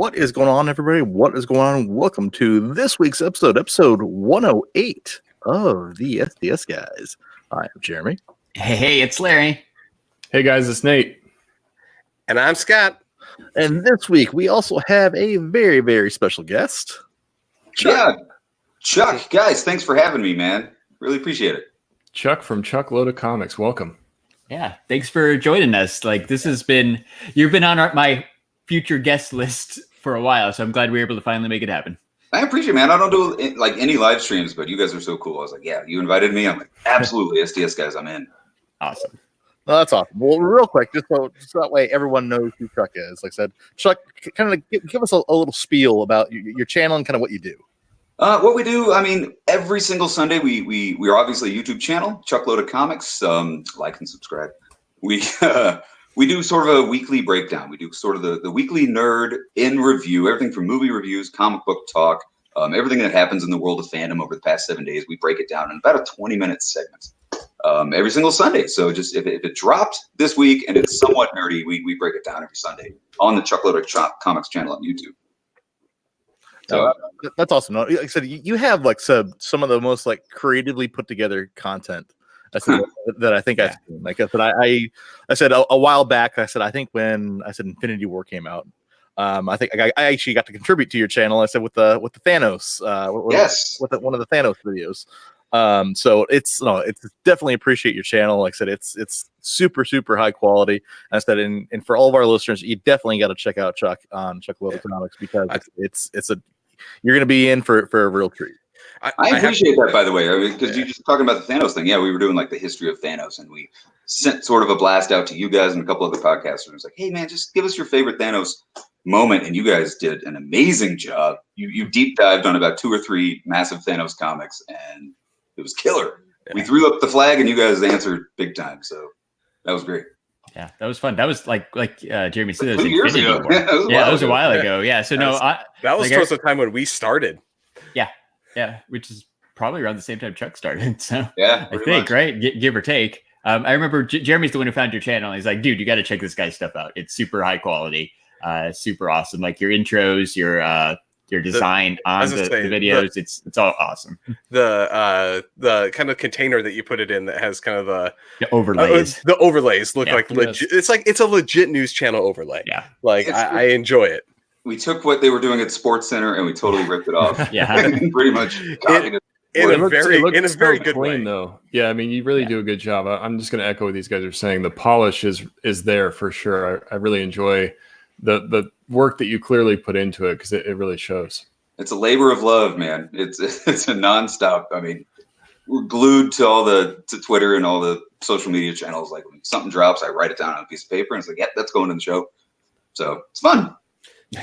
What is going on, everybody? What is going on? Welcome to this week's episode 108 of the STS Guys. I am Jeremy. Hey, it's Larry. Hey guys, it's Nate. And I'm Scott. And this week we also have a very, very special guest. Chuck. Yeah, Chuck. Guys, thanks for having me, man. Really appreciate it. Chuck from Chuck Loaded Comics. Welcome. Yeah, thanks for joining us. You've been on my future guest list for a while, so I'm glad we were able to finally make it happen. I appreciate it, man. I don't do like any live streams, but you guys are so cool. I was like, yeah, you invited me. I'm like, absolutely, STS Guys, I'm in. Awesome. Well, that's awesome. Well, real quick, just so that way everyone knows who Chuck is. Like I said, Chuck, kind of give us a little spiel about your channel and kind of what you do. What we do, I mean, every single Sunday, we are obviously a YouTube channel, Chuck Loaded Comics. Like and subscribe. We do sort of a weekly breakdown. We do sort of the weekly nerd in review, everything from movie reviews, comic book talk, everything that happens in the world of fandom over the past 7 days. We break it down in about a 20-minute segment every single Sunday. So just if it dropped this week and it's somewhat nerdy, we break it down every Sunday on the Chuck Loaded Comics channel on YouTube. So that's awesome. Like I said, you have like some of the most like creatively put together content that I think I've seen. Like I said, I said a while back. I said I think when I said Infinity War came out, I think I actually got to contribute to your channel. I said with the Thanos, yes, with one of the Thanos videos. So it's definitely appreciate your channel. Like I said, it's super high quality. And I said, and for all of our listeners, you definitely got to check out Chuck on Chuck Loaded Comics because you're going to be in for a real treat. I appreciate that, by the way, because you're just talking about the Thanos thing. Yeah, we were doing like the history of Thanos, and we sent sort of a blast out to you guys and a couple other podcasters. It was like, hey man, just give us your favorite Thanos moment, and you guys did an amazing job. You deep dived on about 2 or 3 massive Thanos comics, and it was killer. Yeah. We threw up the flag, and you guys answered big time. So that was great. Yeah, that was fun. That was like Jeremy said, it was 2 years ago. Yeah, it was a while ago. Yeah, so that was close to the time when we started. Yeah, which is probably around the same time Chuck started. So yeah, I think much. Right, give or take. I remember Jeremy's the one who found your channel. He's like, dude, you got to check this guy's stuff out. It's super high quality, super awesome. Like your intros, your design on the videos, it's all awesome. The kind of container that you put it in that has kind of the overlays. The overlays look like legit. It's a legit news channel overlay. Yeah, like I enjoy it. We took what they were doing at Sports Center and we totally ripped it off. Yeah, pretty much. In a very good way, though. Yeah, I mean, you really do a good job. I'm just going to echo what these guys are saying. The polish is there for sure. I really enjoy the work that you clearly put into it because it really shows. It's a labor of love, man. It's a nonstop. I mean, we're glued to Twitter and all the social media channels. Like when something drops, I write it down on a piece of paper and it's like, yeah, that's going in the show. So it's fun.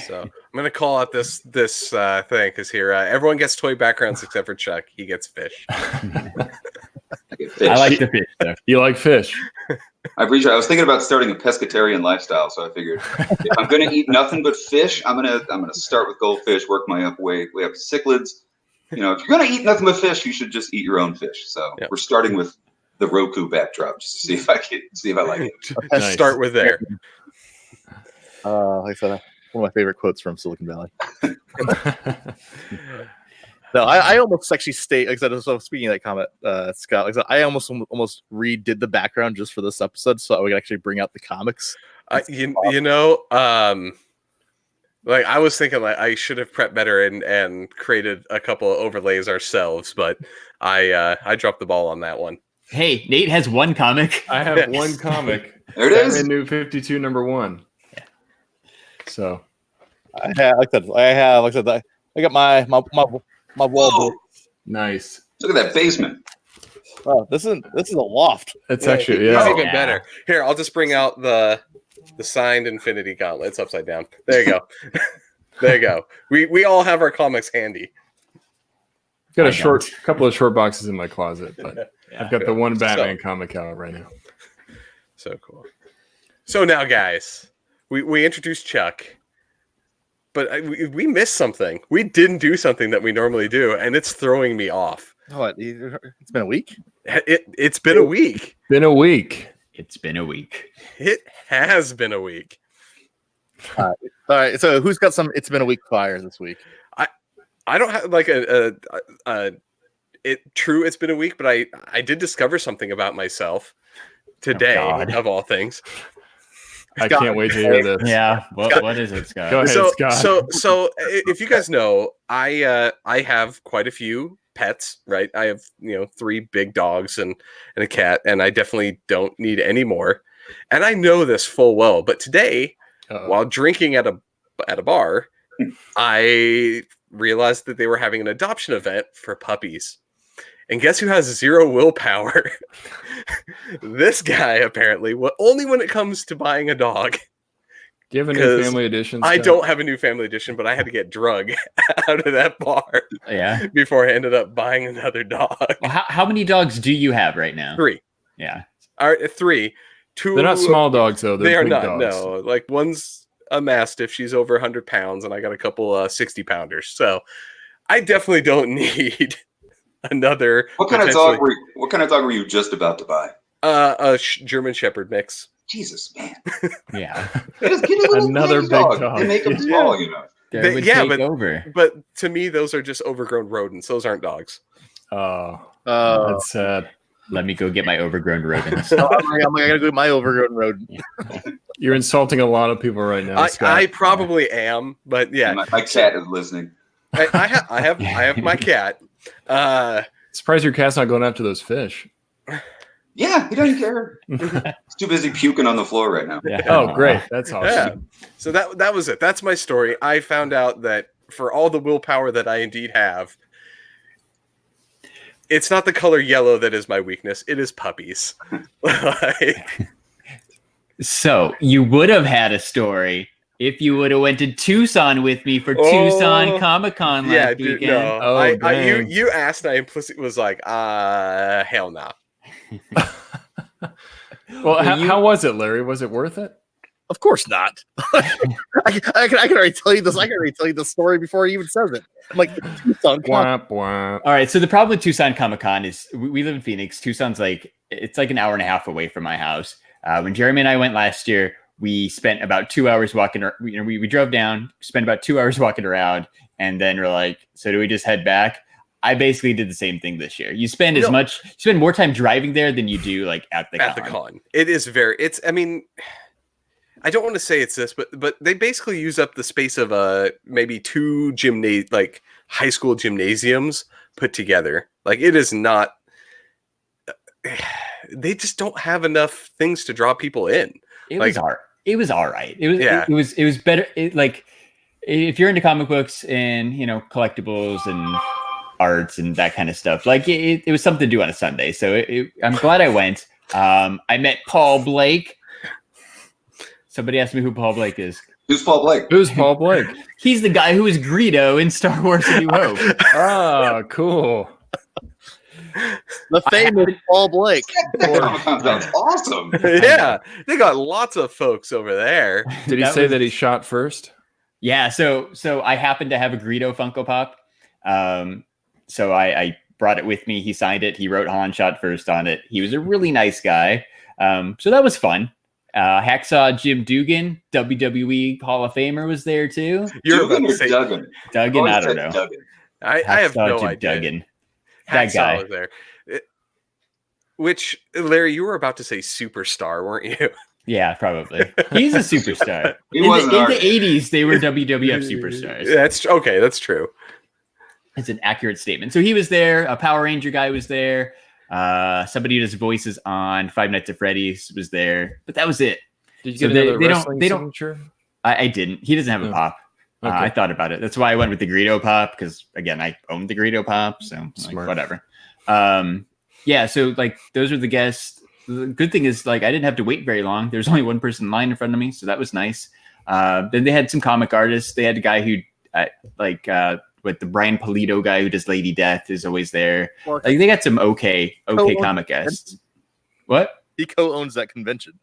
So I'm gonna call out this thing because here everyone gets toy backgrounds except for Chuck. He gets fish. I like the fish though. You like fish? I appreciate. I was thinking about starting a pescatarian lifestyle, so I figured if I'm gonna eat nothing but fish, I'm gonna start with goldfish, work my way up to cichlids. You know, if you're gonna eat nothing but fish, you should just eat your own fish. So We're starting with the Roku backdrop just to see if I like it. Nice. Start with there. Like I said, one of my favorite quotes from Silicon Valley. No, I almost actually like I said, so speaking of that comment, Scott, like I said, I almost redid the background just for this episode so we could actually bring out the comics. You know, like I was thinking like I should have prepped better and created a couple of overlays ourselves, but I dropped the ball on that one. Hey, Nate has one comic. I have one comic. There it is. New 52 #1. Yeah. So I got my wall book. Nice. Look at that basement. Oh, this is a loft. It's actually It's even better. Here, I'll just bring out the signed Infinity Gauntlets upside down. There you go. There you go. We all have our comics handy. I've got a couple of short boxes in my closet, but I've got the one Batman comic out right now. So cool. So now, guys, we introduced Chuck. But we missed something. We didn't do something that we normally do, and it's throwing me off. What? It's been a week? It's been a week. Been a week. It's been a week. It has been a week. All right. So who's got some? It's been a week fire this week. I don't have like it's been a week, but I did discover something about myself today, of all things. I can't wait to hear this. Yeah. What is it, Scott? Go ahead, Scott. So if you guys know, I have quite a few pets, right? I have 3 big dogs and a cat, and I definitely don't need any more. And I know this full well, but today, while drinking at a bar, I realized that they were having an adoption event for puppies. And guess who has 0 willpower? This guy, apparently. Only when it comes to buying a dog. Do you have a new family edition? I don't have a new family edition, but I had to get drug out of that bar. Yeah. Before I ended up buying another dog. Well, how many dogs do you have right now? 3. Yeah. 3. 2. They're not small dogs, though. They are big not. dogs. No, like one's a Mastiff. She's over 100 pounds, and I got a couple 60-pounders. So I definitely don't need another. What kind of dog were you just about to buy? A German Shepherd mix. Jesus, man. Yeah. Just get a Another big big dog. dog. They make them small, you know. That would take over. But to me, those are just overgrown rodents. Those aren't dogs. Oh, that's sad. Let me go get my overgrown rodents. I'm gonna go get my overgrown rodent. You're insulting a lot of people right now, Scott. I probably am, but yeah. My cat is listening. I have my cat. Surprised your cat's not going after those fish. Yeah, he doesn't care. He's too busy puking on the floor right now. Yeah. Oh, great. That's awesome. Yeah. So that was it. That's my story. I found out that for all the willpower that I indeed have, it's not the color yellow that is my weakness. It is puppies. So you would have had a story if you would have went to Tucson with me for Tucson Comic-Con last weekend. No. Oh, you asked, and I implicitly was like, hell no. Well, how was it, Larry? Was it worth it? Of course not. I can already tell you this. I can already tell you the story before he even says it. I'm like, Tucson Womp, womp. All right. So the problem with Tucson Comic-Con is we live in Phoenix. Tucson's it's like an hour and a half away from my house. When Jeremy and I went last year, we spent about 2 hours walking. We drove down, spent about 2 hours walking around, and then we're like, so do we just head back? I basically did the same thing this year. You spend more time driving there than you do like at the con. It is I mean, I don't want to say it's this, but they basically use up the space of maybe 2 high school gymnasiums put together. Like, it is not. They just don't have enough things to draw people in. It was all right. It was better. If you're into comic books and collectibles and arts and that kind of stuff, it was something to do on a Sunday. So I'm glad I went. I met Paul Blake. Somebody asked me who Paul Blake is. Who's Paul Blake? Who's Paul Blake? He's the guy who was Greedo in Star Wars: A New Hope. Oh, cool. The famous Paul Blake. That's awesome. Yeah, they got lots of folks over there. Did he say that he shot first? Yeah, so I happened to have a Greedo Funko Pop. So I brought it with me. He signed it. He wrote Han shot first on it. He was a really nice guy. So that was fun. Hacksaw Jim Dugan, WWE Hall of Famer, was there too. You're Dugan about to or say Duggan? Duggan, I don't know. Duggan. I have no Jim idea. Duggan. That guy was there. Which, Larry, you were about to say superstar, weren't you? Yeah, probably. He's a superstar. In the 80s, they were WWF superstars. That's okay. That's true. It's an accurate statement. So he was there. A Power Ranger guy was there. Somebody who does voices on Five Nights at Freddy's was there. But that was it. Did you get another wrestling signature? I didn't. He doesn't have a pop. Okay. I thought about it. That's why I went with the Greedo Pop, because, again, I owned the Greedo Pop. So, whatever. Yeah, so, those are the guests. The good thing is, I didn't have to wait very long. There was only one person in line in front of me, so that was nice. Then they had some comic artists. They had a guy who, with the Brian Polito guy who does Lady Death is always there. They got some okay comic guests. What? He co-owns that convention.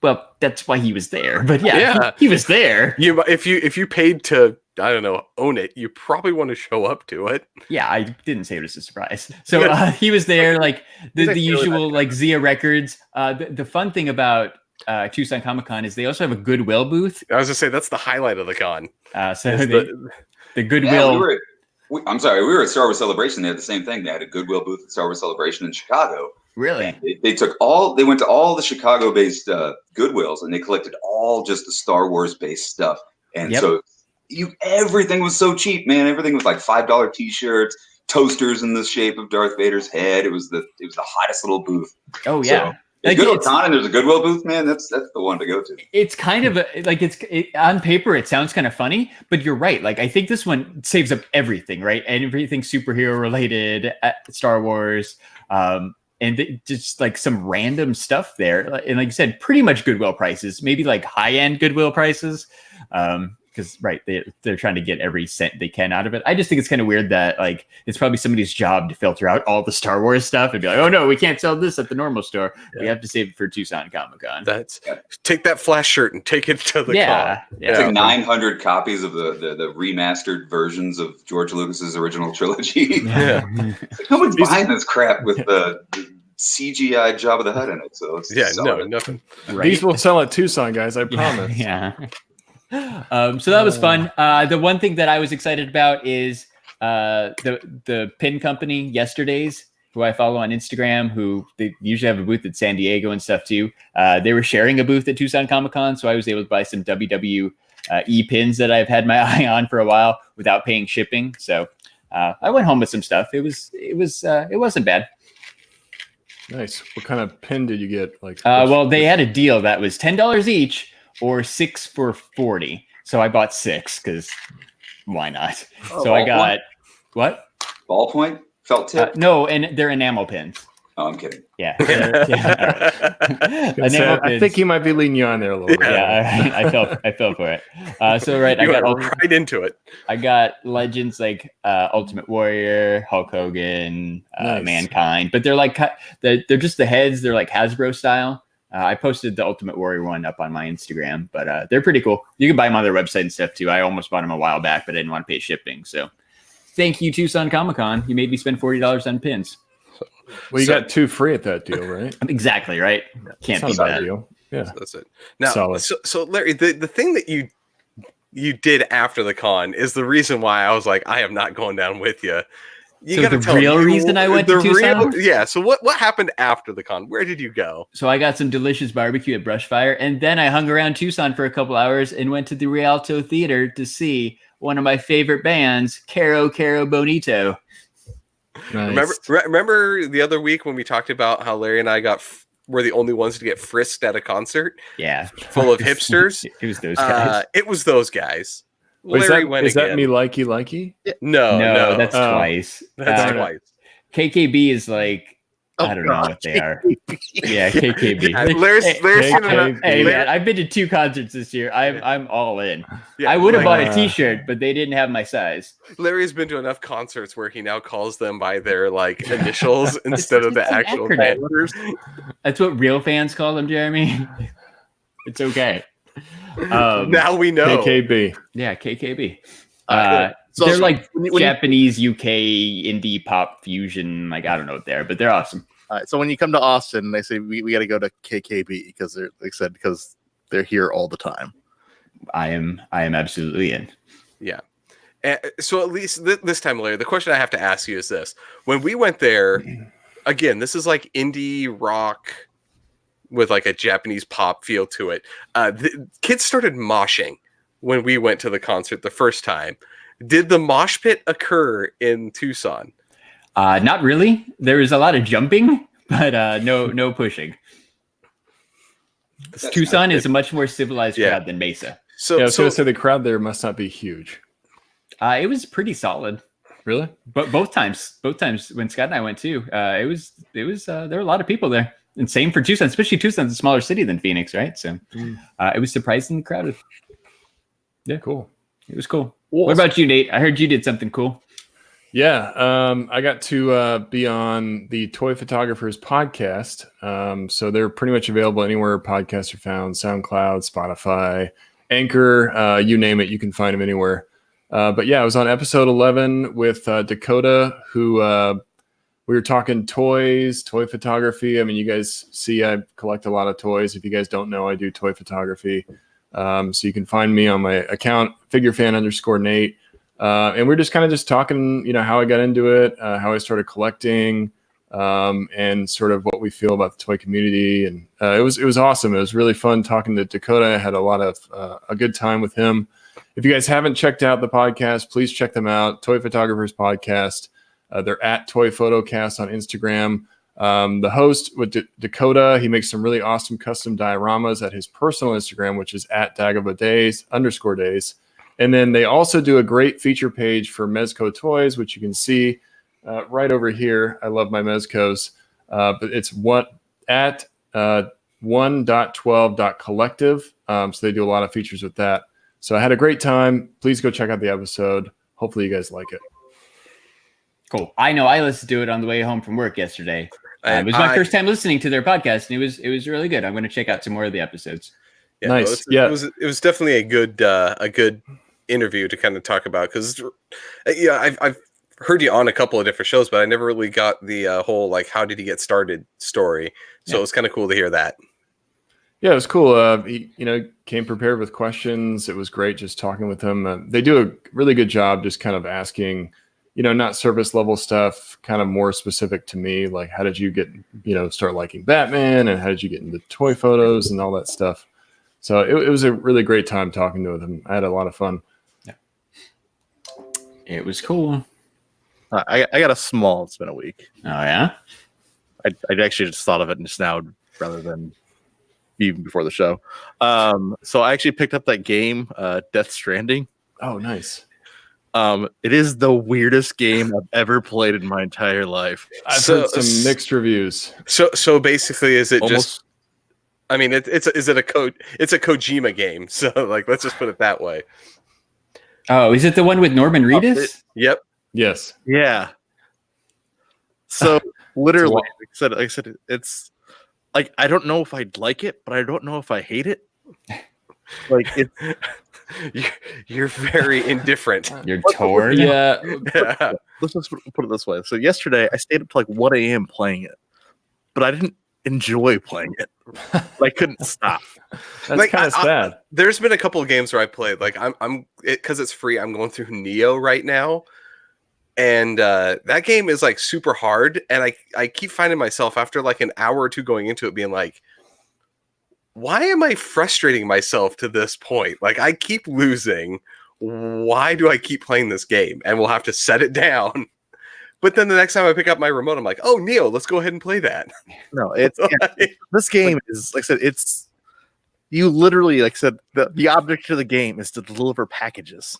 Well, that's why he was there. But yeah. He was there. If you paid to, I don't know, own it, you probably want to show up to it. Yeah, I didn't say it was a surprise. So he was there, the usual Zia Records. The fun thing about Tucson Comic Con is they also have a Goodwill booth. I was gonna say that's the highlight of the con. So the Goodwill. Yeah, I'm sorry, we were at Star Wars Celebration. They had the same thing. They had a Goodwill booth at Star Wars Celebration in Chicago. Really? They went to all the Chicago-based Goodwills, and they collected all just the Star Wars-based stuff. And so everything was so cheap, man. Everything was like $5 T-shirts, toasters in the shape of Darth Vader's head. It was the hottest little booth. Oh yeah. So, if you go to a con and there's a Goodwill booth, man, that's the one to go to. It's kind of on paper, it sounds kind of funny, but you're right. Like, I think this one saves up everything, right? And everything superhero related, Star Wars, and just like some random stuff there. And like you said, pretty much Goodwill prices, maybe like high-end Goodwill prices. Because they're trying to get every cent they can out of it. I just think it's kind of weird that like it's probably somebody's job to filter out all the Star Wars stuff and be like, oh no, we can't sell this at the normal store. We have to save it for Tucson Comic Con. Take that flash shirt and take it to the con. It's like 900 copies of the remastered versions of George Lucas's original trilogy. Yeah, no one's buying this crap with the CGI Jabba the Hutt in it. So nothing. Right? These will sell at Tucson, guys. I promise. Yeah. So that was fun. The one thing that I was excited about is the pin company Yesterday's, who I follow on Instagram, who they usually have a booth at San Diego and stuff too. They were sharing a booth at Tucson Comic Con, so I was able to buy some WWE pins that I've had my eye on for a while without paying shipping. So I went home with some stuff. It wasn't bad. Nice. What kind of pin did you get? Well, they had a deal that was $10 each, or 6 for $40. So I bought 6 because why not? So I got what? Ballpoint? Felt tip? No, and they're enamel pins. Oh, I'm kidding. Yeah. I think he might be leading you on there a little bit. Yeah, I fell for it. I got right into it. I got legends like Ultimate Warrior, Hulk Hogan, Mankind, but they're like they're just the heads. They're like Hasbro style. I posted the Ultimate Warrior one up on my Instagram, but they're pretty cool. You can buy them on their website and stuff too. I almost bought them a while back, but I didn't want to pay shipping. So thank you, Tucson Comic Con. You made me spend $40 on pins. Well, you got 2 free at that deal, right? Exactly, right? Can't beat that deal. Yeah, so that's it. Now, so Larry, the thing that you did after the con is the reason why I was like, I am not going down with you. You so the real reason I went to Tucson? So what happened after the con? Where did you go? So I got some delicious barbecue at Brushfire, and then I hung around Tucson for a couple hours and went to the Rialto Theater to see one of my favorite bands, Caro Bonito. Nice. Remember the other week when we talked about how Larry and I were the only ones to get frisked at a concert? Yeah. Full of hipsters? It was those guys. It was those guys. Larry went again. That me likey? No, that's twice. That's twice. KKB is like, I don't know what they are. Yeah, KKB. Hey, man, I've been to 2 concerts this year. I'm all in. Yeah, I would have bought a T-shirt, but they didn't have my size. Larry's been to enough concerts where he now calls them by their initials instead of the actual band letters. That's what real fans call them, Jeremy. It's okay. Now we know. KKB. Yeah, KKB. They're like Japanese UK indie pop fusion. Like, I don't know what they're, but they're awesome. All right, so when you come to Austin, they say we got to go to KKB because because they're here all the time. I am absolutely in. Yeah. So at least this time, Larry, the question I have to ask you is this: when we went there, again, this is like indie rock with like a Japanese pop feel to it. The kids started moshing when we went to the concert the first time. Did the mosh pit occur in Tucson? Not really. There was a lot of jumping, but no pushing. Tucson is a much more civilized crowd than Mesa. So the crowd there must not be huge. It was pretty solid. Really? But both times when Scott and I went too, it was there were a lot of people there. And same for Tucson, especially Tucson's a smaller city than Phoenix, right? So it was surprisingly crowded. Yeah, cool. It was cool. What about you, Nate? I heard you did something cool. Yeah, I got to be on the Toy Photographers podcast. So they're pretty much available anywhere podcasts are found: SoundCloud, Spotify, Anchor, you name it. You can find them anywhere. But yeah, I was on episode 11 with Dakota, who we were talking toys, toy photography. I mean, you guys see I collect a lot of toys. If you guys don't know, I do toy photography. So you can find me on my account, figurefan_Nate. And we're just kind of just talking, how I got into it, how I started collecting, and sort of what we feel about the toy community. And it was awesome. It was really fun talking to Dakota. I had a good time with him. If you guys haven't checked out the podcast, please check them out. Toy Photographers Podcast. They're at Toy Photocast on Instagram. The host with Dakota, he makes some really awesome custom dioramas at his personal Instagram, which is at @Dagobah_days. And then they also do a great feature page for Mezco toys, which you can see right over here. I love my Mezcos, but it's at 1.12.collective. So they do a lot of features with that. So I had a great time. Please go check out the episode. Hopefully you guys like it. Cool. I know I listened to it on the way home from work yesterday. It was my first time listening to their podcast, and it was really good. I'm going to check out some more of the episodes. Yeah, nice. It was definitely a good interview to kind of talk about, because I've heard you on a couple of different shows, but I never really got the whole like how did he get started story. So it was kind of cool to hear that. Yeah, it was cool. He, came prepared with questions. It was great just talking with him. They do a really good job just kind of asking, not surface level stuff, kind of more specific to me. Like, how did you get, start liking Batman, and how did you get into toy photos and all that stuff? So it was a really great time talking to him. I had a lot of fun. Yeah. It was cool. I got a small. It's been a week. Oh, yeah? I actually just thought of it just now rather than even before the show. So I actually picked up that game, Death Stranding. Oh, nice. It is the weirdest game I've ever played in my entire life. I've heard some mixed reviews. So basically, is it just? I mean, it's a Kojima game. So like, let's just put it that way. Oh, is it the one with Norman Reedus? Yep. Yes. Yeah. So literally, like I said, it's like I don't know if I'd like it, but I don't know if I hate it. Like it's. You're very indifferent. You're torn. Yeah. Let's just put it this way. So yesterday I stayed up to like 1 a.m. playing it, but I didn't enjoy playing it. I couldn't stop. That's kind of sad. There's been a couple of games where I played. Like because it's free. I'm going through Neo right now, and that game is like super hard. And I keep finding myself after like an hour or two going into it being like, why am I frustrating myself to this point? Like, I keep losing. Why do I keep playing this game? And we'll have to set it down. But then the next time I pick up my remote, I'm like, oh, Neo, let's go ahead and play that. No, it's this game is, like I said, it's you literally, like I said, the object of the game is to deliver packages.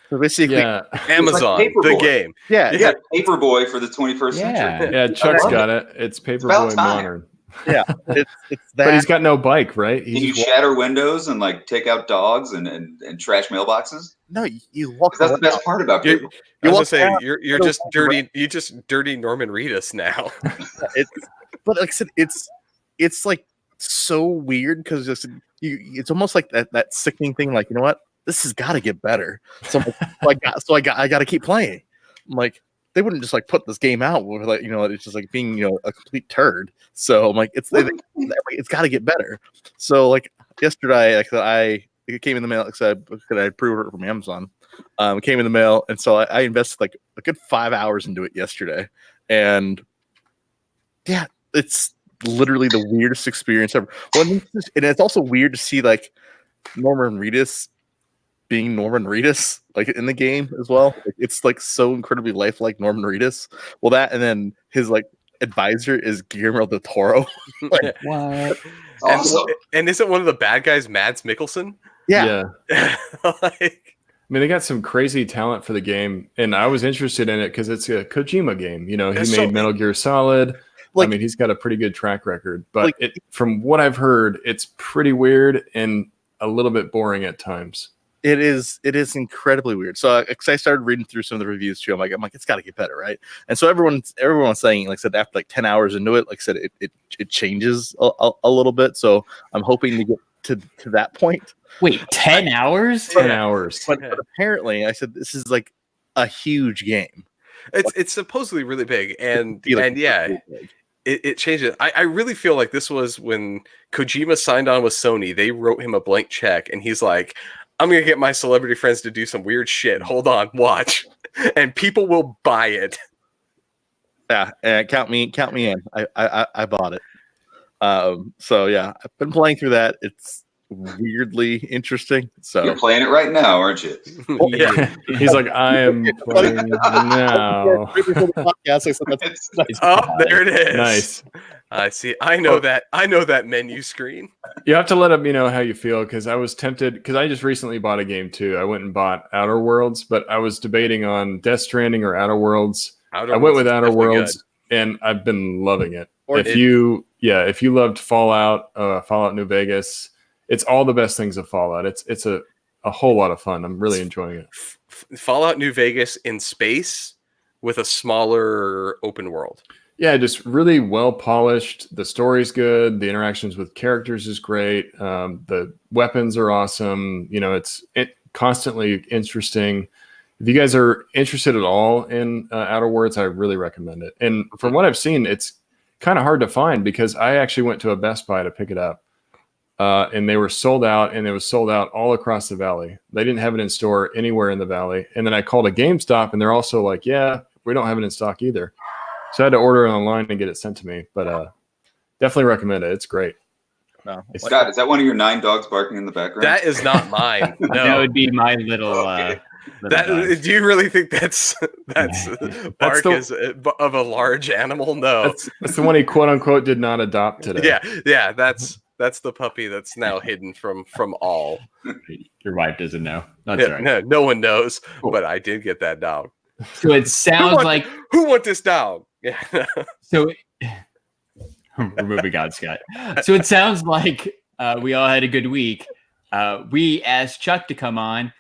So basically, Amazon, like the game. Yeah. Paperboy for the 21st century. Yeah, Chuck's got it. It's Paperboy Modern. Yeah, it's that. But he's got no bike, right? Can you shatter windows and like take out dogs and trash mailboxes? No, you walk. That's the best part about it. I was gonna say you're just dirty. You just dirty Norman Reedus now. But like I said, it's like so weird because it's almost like that sickening thing. Like, you know what? This has got to get better. So I got to keep playing. I'm like, they wouldn't just like put this game out with like, it's just like being, a complete turd. So I'm like, it's got to get better. So like yesterday, it came in the mail. Like I pre-ordered it from Amazon. It came in the mail, and so I invested like a good 5 hours into it yesterday. And yeah, it's literally the weirdest experience ever. Well, and it's also weird to see like Norman Reedus being Norman Reedus, like in the game as well. It's like so incredibly lifelike Norman Reedus. Well, that, and then his like advisor is Guillermo del Toro. Like, what? Awesome. And isn't one of the bad guys Mads Mikkelsen? Yeah. I mean, they got some crazy talent for the game, and I was interested in it because it's a Kojima game. He made Metal Gear Solid. I mean, he's got a pretty good track record, but from what I've heard, it's pretty weird and a little bit boring at times. It is incredibly weird. So I started reading through some of the reviews too. I'm like, it's got to get better, right? And so everyone's saying, like I said, after like 10 hours into it, like I said, it changes a little bit. So I'm hoping to get to that point. Wait, 10 hours? 10 hours. But apparently, I said this is like a huge game. It's supposedly really big, and Like, yeah, it changed it. I really feel like this was when Kojima signed on with Sony. They wrote him a blank check, and he's like, "I'm gonna get my celebrity friends to do some weird shit. Hold on, watch," and people will buy it. Yeah, count me in. I bought it. So yeah, I've been playing through that. It's weirdly interesting. So you're playing it right now, aren't you? Yeah. He's like, I am playing now. Oh, there it is. Nice. I see. I know that menu screen. You have to let me know how you feel, because I was tempted, because I just recently bought a game too. I went and bought Outer Worlds, but I was debating on Death Stranding or Outer Worlds. I went with Outer Worlds, and I've been loving it. If you loved Fallout, Fallout New Vegas, it's all the best things of Fallout. It's a whole lot of fun. I'm really enjoying it. Fallout New Vegas in space with a smaller open world. Yeah, just really well polished. The story's good. The interactions with characters is great. The weapons are awesome. It's constantly interesting. If you guys are interested at all in Outer Worlds, I really recommend it. And from what I've seen, it's kind of hard to find, because I actually went to a Best Buy to pick it up. And they were sold out, and it was sold out all across the valley. They didn't have it in store anywhere in the valley. And then I called a GameStop, and they're also like, yeah, we don't have it in stock either. So I had to order it online and get it sent to me. But definitely recommend it. It's great. No. Scott, is that one of your 9 dogs barking in the background? That is not mine. No. That would be my little. Do you really think that's bark is of a large animal? No, that's the one he quote unquote did not adopt today. Yeah. That's the puppy that's now hidden from all. Your wife doesn't know. No one knows. Cool. But I did get that dog. So it sounds like who want this dog? Yeah. So we're moving on, Scott. So it sounds like we all had a good week. We asked Chuck to come on,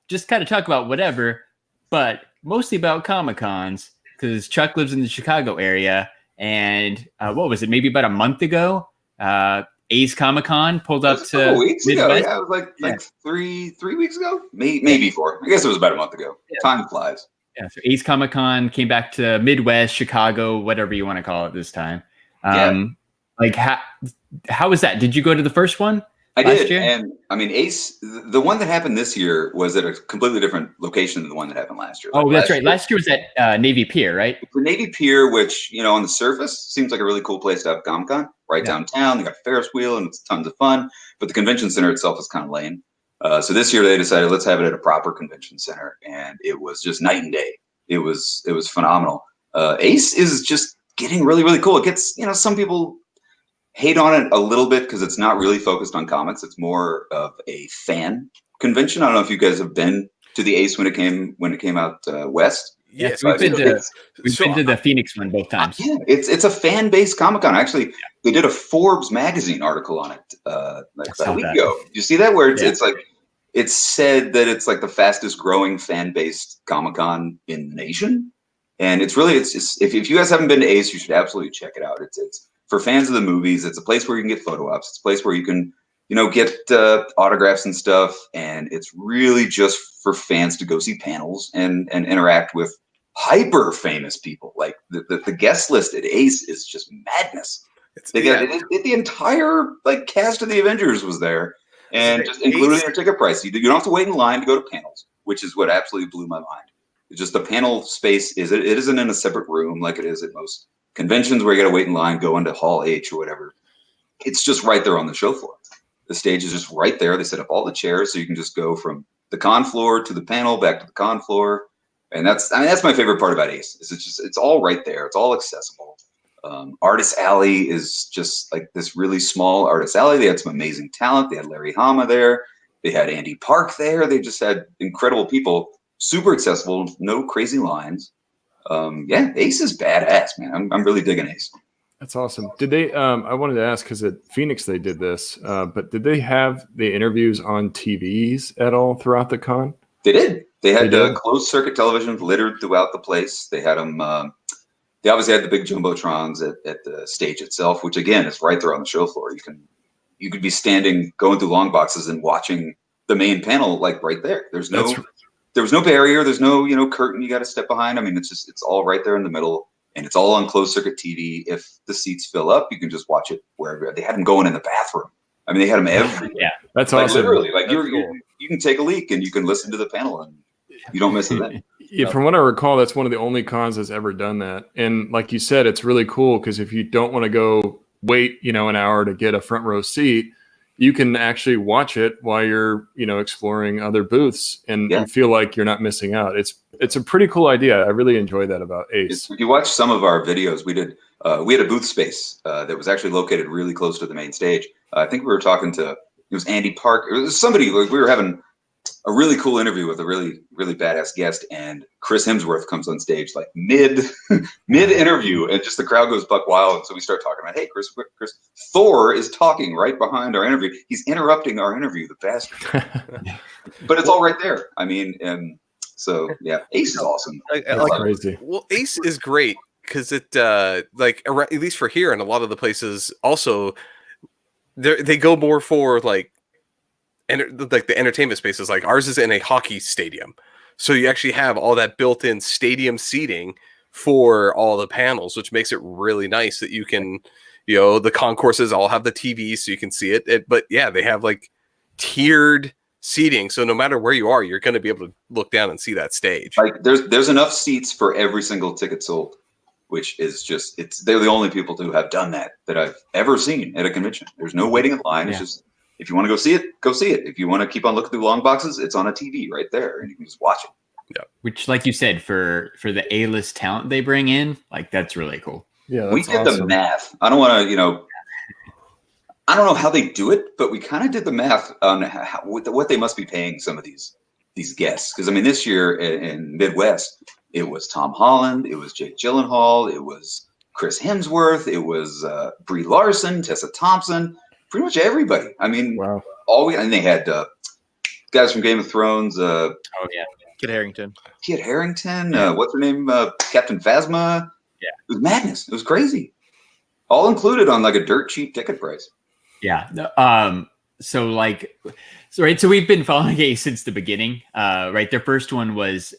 just kind of talk about whatever, but mostly about Comic-Cons, because Chuck lives in the Chicago area. And what was it? Maybe about a month ago, A's Comic-Con pulled up to weeks ago. Yeah, it was like 3 weeks ago, maybe 4. I guess it was about a month ago. Yeah. Time flies. Yeah, so A's Comic-Con came back to Midwest, Chicago, whatever you want to call it this time. Like how was that? Did you go to the first one? I did, and I mean, Ace, the one that happened this year was at a completely different location than the one that happened last year. Oh, that's right. Last year was at Navy Pier, right? For Navy Pier, which, on the surface seems like a really cool place to have Comic-Con, downtown. They got a Ferris wheel, and it's tons of fun. But the convention center itself is kind of lame. So this year they decided, let's have it at a proper convention center, and it was just night and day. It was phenomenal. Ace is just getting really, really cool. It gets, some people hate on it a little bit because it's not really focused on comics. It's more of a fan convention. I don't know if you guys have been to the Ace when it came out west. Yes, we've been to the Phoenix one both times. Yeah, it's a fan based Comic-Con. Actually, they did a Forbes magazine article on it about a week ago. Did you see that? Where it's like it's said that it's like the fastest growing fan based Comic-Con in the nation, and it's if you guys haven't been to Ace, you should absolutely check it out. It's for fans of the movies. It's a place where you can get photo ops. It's a place where you can, get autographs and stuff. And it's really just for fans to go see panels and interact with hyper famous people. Like the guest list at Ace is just madness. The entire cast of the Avengers was there, and just including their ticket price. You don't have to wait in line to go to panels, which is what absolutely blew my mind. It's just the panel space it isn't in a separate room like it is at most conventions where you got to wait in line, go into Hall H or whatever. It's just right there on the show floor. The stage is just right there. They set up all the chairs so you can just go from the con floor to the panel, back to the con floor. And that's my favorite part about Ace. It's all right there. It's all accessible. Artist Alley is just like this really small artist alley. They had some amazing talent. They had Larry Hama there. They had Andy Park there. They just had incredible people, super accessible, no crazy lines. Ace is badass, man. I'm really digging Ace. That's awesome. Did they? I wanted to ask because at Phoenix they did this, but did they have the interviews on TVs at all throughout the con? They did. They had closed circuit television littered throughout the place. They had them. They obviously had the big jumbotrons at the stage itself, which again is right there on the show floor. You could be standing, going through long boxes and watching the main panel right there. There's there was no barrier. There's no, curtain you got to step behind. I mean, it's all right there in the middle, and it's all on closed circuit TV. If the seats fill up, you can just watch it wherever. They had them going in the bathroom. I mean, they had them everywhere. Yeah, that's like, awesome. Literally, like you can take a leak and you can listen to the panel and you don't miss a thing. Yeah, from what I recall, that's one of the only cons that's ever done that. And like you said, it's really cool because if you don't want to go wait, an hour to get a front row seat, you can actually watch it while you're, exploring other booths, and you feel like you're not missing out. It's a pretty cool idea. I really enjoy that about Ace. If you watch some of our videos, we had a booth space that was actually located really close to the main stage. I think we were talking to, it was Andy Park. It was somebody, like, we were having a really cool interview with a really, really badass guest, and Chris Hemsworth comes on stage like mid interview, and just the crowd goes buck wild. And so we start talking about, hey, Chris, Thor is talking right behind our interview. He's interrupting our interview, the bastard. But it's all right there. I mean, so yeah, Ace is awesome. Crazy. Well, Ace is great because it, like, at least for here and a lot of the places also, they go more for like the entertainment spaces. Like ours is in a hockey stadium, so you actually have all that built-in stadium seating for all the panels, which makes it really nice that you can, the concourses all have the TVs so you can see it. But yeah, they have like tiered seating, so no matter where you are, you're going to be able to look down and see that stage. Like there's enough seats for every single ticket sold, which is just, they're the only people to have done that I've ever seen at a convention. There's no waiting in line. It's just, if you want to go see it, go see it. If you want to keep on looking through long boxes, it's on a TV right there, and you can just watch it. Yeah. Which, like you said, for the A-list talent they bring in, like, that's really cool. Yeah, we did the math. I don't want to, I don't know how they do it, but we kind of did the math on what they must be paying some of these guests. Because I mean, this year in Midwest, it was Tom Holland, it was Jake Gyllenhaal, it was Chris Hemsworth, it was Brie Larson, Tessa Thompson. Pretty much everybody. I mean, wow. And they had guys from Game of Thrones. Kit Harington. What's her name? Captain Phasma. Yeah. It was madness. It was crazy. All included on like a dirt cheap ticket price. Yeah. So we've been following Ace since the beginning. Right. Their first one was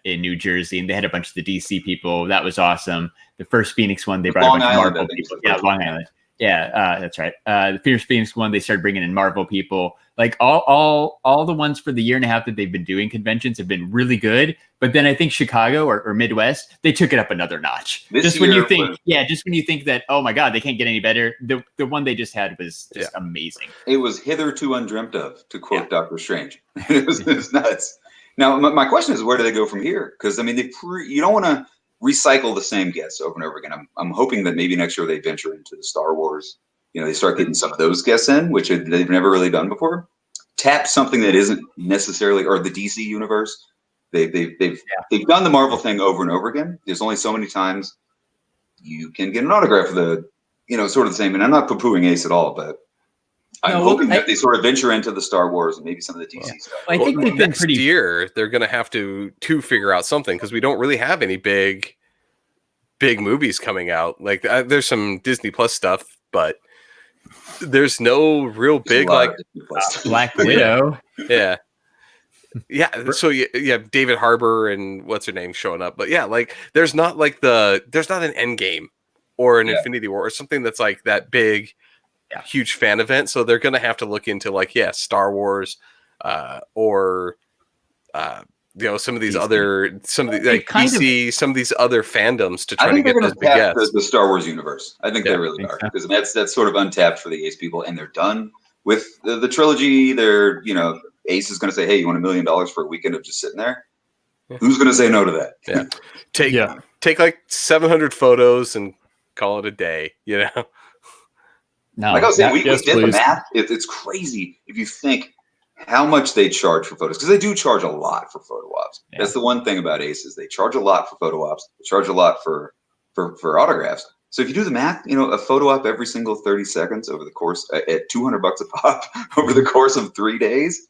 in New Jersey, and they had a bunch of the DC people. That was awesome. The first Phoenix one, they brought a bunch of Marvel people. Yeah, Long Island. Yeah, that's right. The Phoenix one, they started bringing in Marvel people. Like all the ones for the year and a half that they've been doing conventions have been really good. But then I think Chicago or Midwest, they took it up another notch. Just when you think that, oh my God, they can't get any better. The one they just had was just amazing. It was hitherto undreamt of, to quote Doctor Strange. It was nuts. Now my question is, where do they go from here? Because I mean, you don't want to recycle the same guests over and over again. I'm hoping that maybe next year they venture into the Star Wars. They start getting some of those guests in, which they've never really done before. Tap something that isn't necessarily, or the DC universe. They've done the Marvel thing over and over again. There's only so many times you can get an autograph of the, sort of the same. And I'm not poo-pooing Ace at all, but I'm hoping that they sort of venture into the Star Wars and maybe some of the DC stuff. I think they've been pretty. Next year, they're going to have to figure out something, because we don't really have any big movies coming out. Like there's some Disney Plus stuff, but there's no real big like Black Widow. Yeah. So you have David Harbour and what's her name showing up, but like there's not an Endgame or an Infinity War or something that's like that big. Huge fan event, so they're going to have to look into Star Wars, or some of these other some of these other fandoms to try to get those big guests. The Star Wars universe, I think they really are, because that's sort of untapped for the Ace people, and they're done with the trilogy. They're Ace is going to say, "Hey, you want $1 million for a weekend of just sitting there?" Yeah. Who's going to say no to that? Yeah, take like 700 photos and call it a day. No, like I was saying, we did the math. It's crazy if you think how much they charge for photos, because they do charge a lot for photo ops. Yeah. That's the one thing about Ace, is they charge a lot for photo ops. They charge a lot for autographs. So if you do the math, a photo op every single 30 seconds over the course at $200 a pop over the course of 3 days,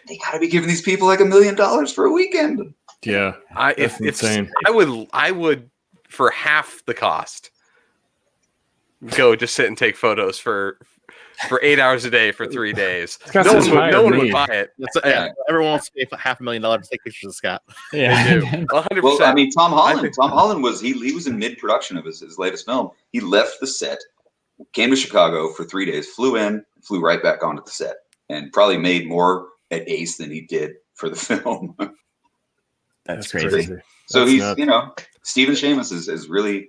they got to be giving these people like $1 million for a weekend. Yeah, it's insane. I would for half the cost go just sit and take photos for for 8 hours a day for 3 days. No one would buy it. Everyone wants to pay $500,000 to take pictures of Scott. Yeah. They do. 100%. Well, I mean, Tom Holland was he was in mid-production of his latest film. He left the set, came to Chicago for 3 days, flew in, flew right back onto the set, and probably made more at Ace than he did for the film. That's crazy. So That's he's nuts. Stephen Shamus has really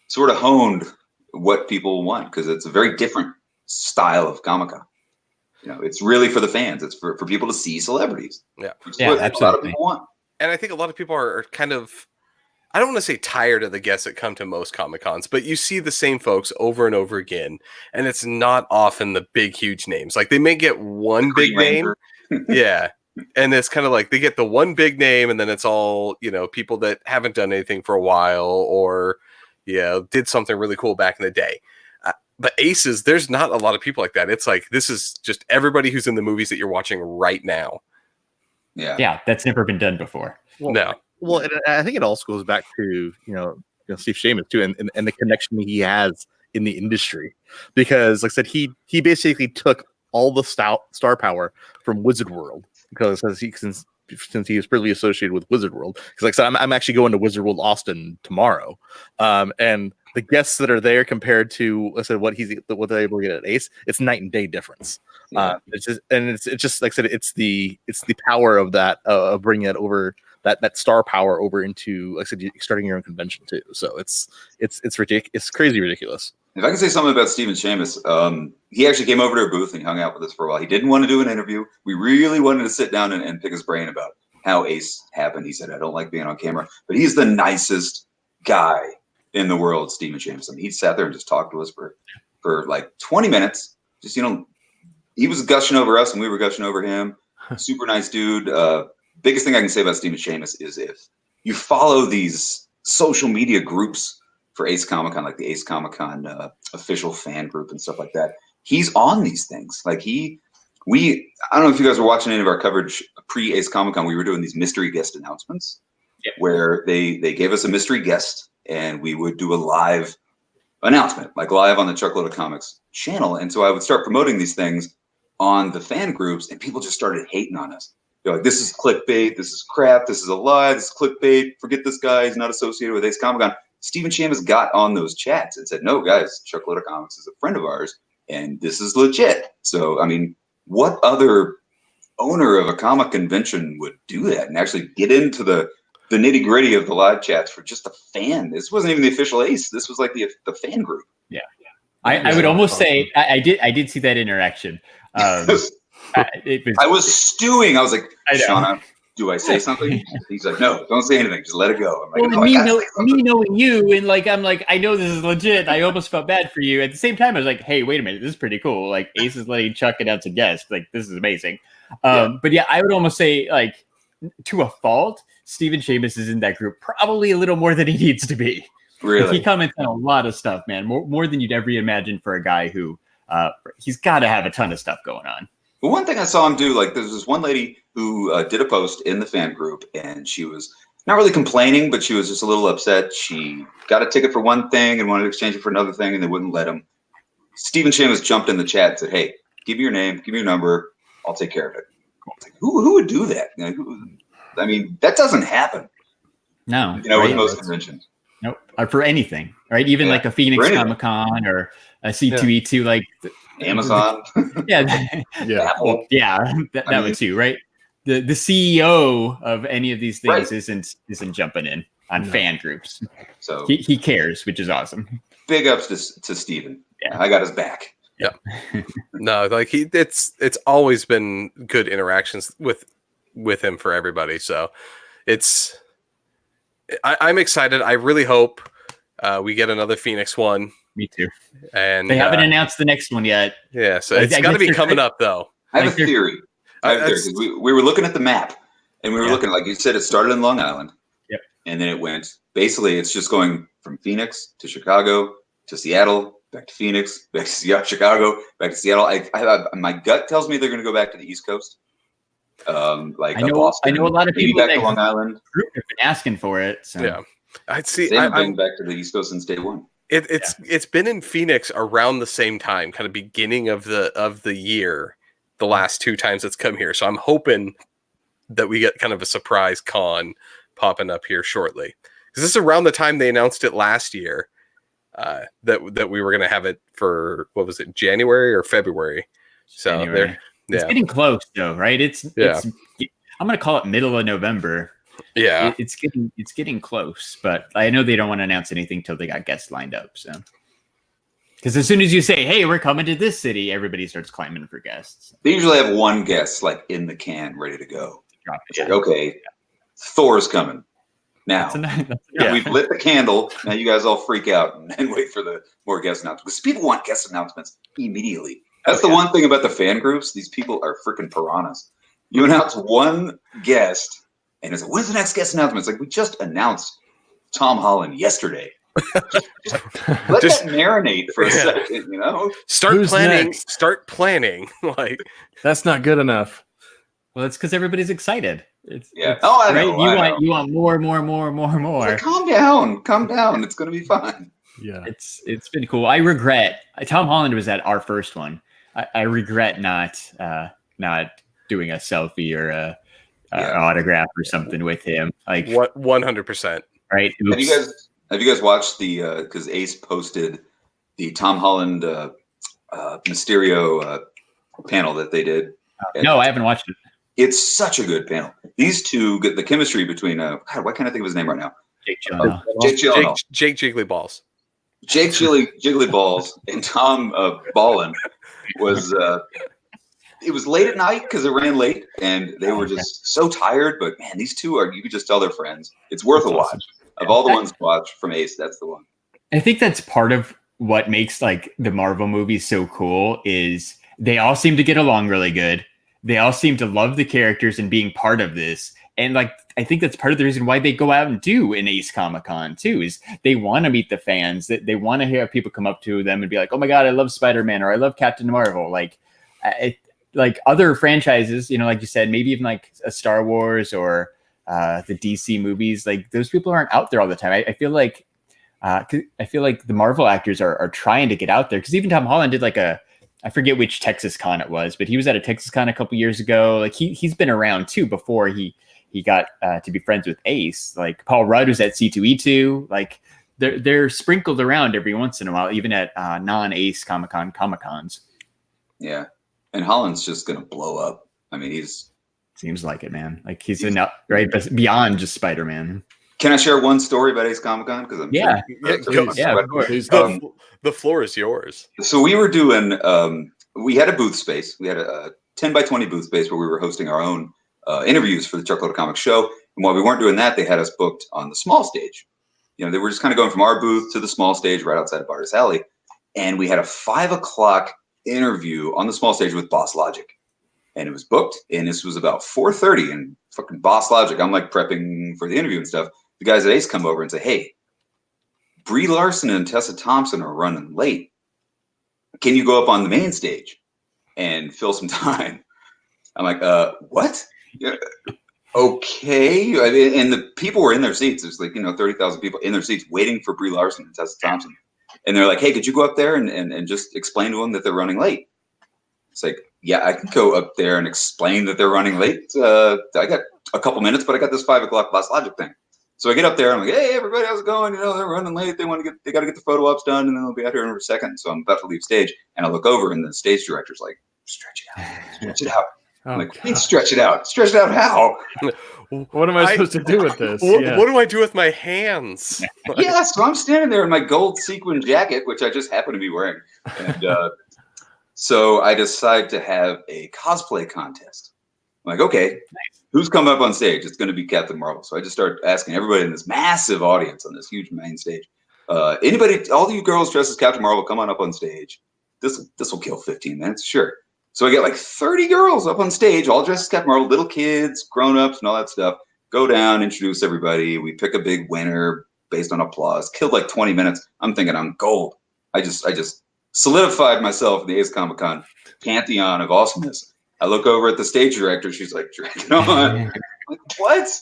sort of honed what people want, because it's a very different style of Comic-Con. It's really for the fans. It's for people to see celebrities. Yeah. Which is Yeah, what a lot absolutely. of people want. And I think a lot of people are kind of, I don't want to say tired of the guests that come to most Comic-Cons, but you see the same folks over and over again, and it's not often the big, huge names. Like, they may get one big name. Yeah. And it's kind of like they get the one big name, and then it's all, people that haven't done anything for a while, or, did something really cool back in the day. But Aces, there's not a lot of people like that. It's like, this is just everybody who's in the movies that you're watching right now. Yeah, that's never been done before. Well, and I think it also goes back to Steve Shamus too, and the connection he has in the industry, because like I said, he basically took all the star power from Wizard World, because since he was pretty associated with Wizard World. Because like I said, I'm actually going to Wizard World Austin tomorrow, and the guests that are there compared to, let's say, what they're able to get at Ace, it's night and day difference. It's just like I said, it's the power of that, of bringing it over, that star power over into, like I said, starting your own convention too. So it's ridiculous. It's crazy ridiculous. If I can say something about Stephen Shamus, he actually came over to our booth and he hung out with us for a while. He didn't want to do an interview. We really wanted to sit down and pick his brain about how Ace happened. He said, I don't like being on camera, but he's the nicest guy in the world, Stephen Shamus. I mean, he sat there and just talked to us for like 20 minutes. Just, he was gushing over us and we were gushing over him. Super nice dude. Biggest thing I can say about Stephen Shamus is, if you follow these social media groups for Ace Comic-Con, like the Ace Comic-Con official fan group and stuff like that, he's on these things. Like I don't know if you guys were watching any of our coverage pre-Ace Comic-Con. We were doing these mystery guest announcements, where they gave us a mystery guest, and we would do a live announcement, like live on the Chuckload of Comics channel. And so I would start promoting these things on the fan groups, and people just started hating on us. They're like, this is clickbait, this is crap, this is a lie, this is clickbait, forget this guy, he's not associated with Ace Comic-Con. Stephen Shamus got on those chats and said, no, guys, Chuckload of Comics is a friend of ours, and this is legit. So, I mean, what other owner of a comic convention would do that and actually get into the nitty-gritty of the live chats for just a fan? This wasn't even the official Ace. This was like the fan group. Yeah. I would almost say I did see that interaction. I was stewing. I was like, Shauna, do I say something? He's like, no, don't say anything. Just let it go. I'm like, me knowing you, and like, I'm like, I know this is legit. I almost felt bad for you. At the same time, I was like, hey, wait a minute, this is pretty cool. Like, Ace is letting Chuck announce a guest. Like, this is amazing. But yeah, I would almost say, like, to a fault, Stephen Shamus is in that group probably a little more than he needs to be. Really? Like, he comments on a lot of stuff, man. More than you'd ever imagine for a guy who he's got to have a ton of stuff going on. Well, one thing I saw him do, like, there's this one lady who did a post in the fan group, and she was not really complaining, but she was just a little upset. She got a ticket for one thing and wanted to exchange it for another thing, and they wouldn't let him. Stephen Shamus jumped in the chat and said, hey, give me your name, give me your number, I'll take care of it. Like, who would do that? I mean, that doesn't happen. No. With most conventions. Nope. For anything, right? Even like a Phoenix Comic-Con or a C2E2, like Amazon. Yeah. Apple. That one too, right? The CEO of any of these things isn't jumping in on fan groups. So he cares, which is awesome. Big ups to Steven. Yeah. I got his back. Yeah. No, like it's always been good interactions with him for everybody. So I'm excited. I really hope we get another Phoenix one. Me too. And they haven't announced the next one yet. Yeah, so it's got to be coming up though. I have a theory. Because we were looking at the map, and we were looking, like you said, it started in Long Island. Yep. And then it went, basically, it's just going from Phoenix to Chicago to Seattle, back to Phoenix, back to Chicago, back to Seattle. My gut tells me they're going to go back to the East Coast. Like Boston. I know a lot of people back to Long Island have been asking for it. So. Yeah. I'd see. They've been back to the East Coast since day one. It's been in Phoenix around the same time, kind of beginning of the year, the last 2 times it's come here. So I'm hoping that we get kind of a surprise con popping up here shortly. Because this is around the time they announced it last year, that we were going to have it for, what was it, January or February? So January. It's getting close though, right? It's I'm going to call it middle of November. Yeah, it's getting close, but I know they don't want to announce anything till they got guests lined up. So, because as soon as you say, "Hey, we're coming to this city," everybody starts climbing for guests. They usually have one guest like in the can, ready to go. Like, okay, Thor's coming now. We've lit the candle. Now you guys all freak out and wait for the more guest announcements, because people want guest announcements immediately. That's the one thing about the fan groups. These people are freaking piranhas. You announce one guest. And it's like, when's the next guest announcement? It's like, we just announced Tom Holland yesterday. just let that marinate for a second, you know? Start planning. Like, that's not good enough. Well, it's because everybody's excited. I know. You want more. Like, calm down. It's going to be fine. Yeah. It's been cool. I regret Tom Holland was at our first one. I regret not doing a selfie or an autograph or something with him. Like, what 100%. Right. Oops. Have you guys watched the because Ace posted the Tom Holland Mysterio panel that they did? No, I haven't watched it. It's such a good panel. These two, the chemistry between God, why can't I think of his name right now? Jake Gyllenhaal. Jake Jiggly Balls. Jake Jiggly Balls and Tom Ballin was. It was late at night because it ran late, and they were just so tired. But man, these two you could just tell they're friends. It's worth a watch. Of all the ones to watch from Ace, that's the one. I think that's part of what makes like the Marvel movies so cool is they all seem to get along really good. They all seem to love the characters and being part of this. And like, I think that's part of the reason why they go out and do an Ace Comic-Con too, is they want to meet the fans, that they want to have people come up to them and be like, oh my God, I love Spider-Man, or I love Captain Marvel. Like other franchises, you know, like you said, maybe even like a Star Wars or the DC movies, like those people aren't out there all the time. I feel like the Marvel actors are trying to get out there, because even Tom Holland did like I forget which Texas Con it was, but he was at a Texas Con a couple years ago. Like he's been around too before he got to be friends with Ace. Like Paul Rudd was at C2E2. Like they're sprinkled around every once in a while, even at non-Ace Comic-Cons. Yeah. And Holland's just going to blow up. I mean, seems like it, man. Like he's enough, right? But beyond just Spider-Man. Can I share one story about Ace Comic-Con? Because I'm the floor is yours. So we were doing. We had a booth space. We had a 10 by 20 booth space where we were hosting our own interviews for the Chuckload of Comics show. And while we weren't doing that, they had us booked on the small stage. You know, they were just kind of going from our booth to the small stage right outside of Barter's Alley, and we had a 5 o'clock interview on the small stage with Boss Logic, and it was booked, and this was about 4:30, and fucking Boss Logic, I'm like prepping for the interview and stuff. The guys at Ace come over and say, hey, Brie Larson and Tessa Thompson are running late. Can you go up on the main stage and fill some time? I'm like, what? Yeah. Okay. And the people were in their seats. There's 30,000 people in their seats waiting for Brie Larson and Tessa Thompson. And they're like, hey, could you go up there and just explain to them that they're running late? It's like, yeah, I can go up there and explain that they're running late. I got a couple minutes, but I got this 5 o'clock Boss Logic thing. So I get up there, and I'm like, hey, everybody, how's it going? You know, they're running late. They got to get the photo ops done, and then they'll be out here in a second. So I'm about to leave stage, and I look over, and the stage director's like, stretch it out. I'm like, please stretch it out. Stretch it out how? What am I supposed to do with this? What do I do with my hands? Yeah, so I'm standing there in my gold sequin jacket, which I just happen to be wearing. And so I decide to have a cosplay contest. I'm like, okay, who's coming up on stage? It's going to be Captain Marvel. So I just start asking everybody in this massive audience on this huge main stage. Anybody, all you girls dressed as Captain Marvel, come on up on stage. This will kill 15 minutes, sure. So I get like 30 girls up on stage, all dressed as Captain Marvel, little kids, grown-ups, and all that stuff. Go down, introduce everybody. We pick a big winner based on applause. Killed like 20 minutes. I'm thinking I'm gold. I just solidified myself in the Ace Comic-Con pantheon of awesomeness. I look over at the stage director. She's like, drag it on. I'm like, what?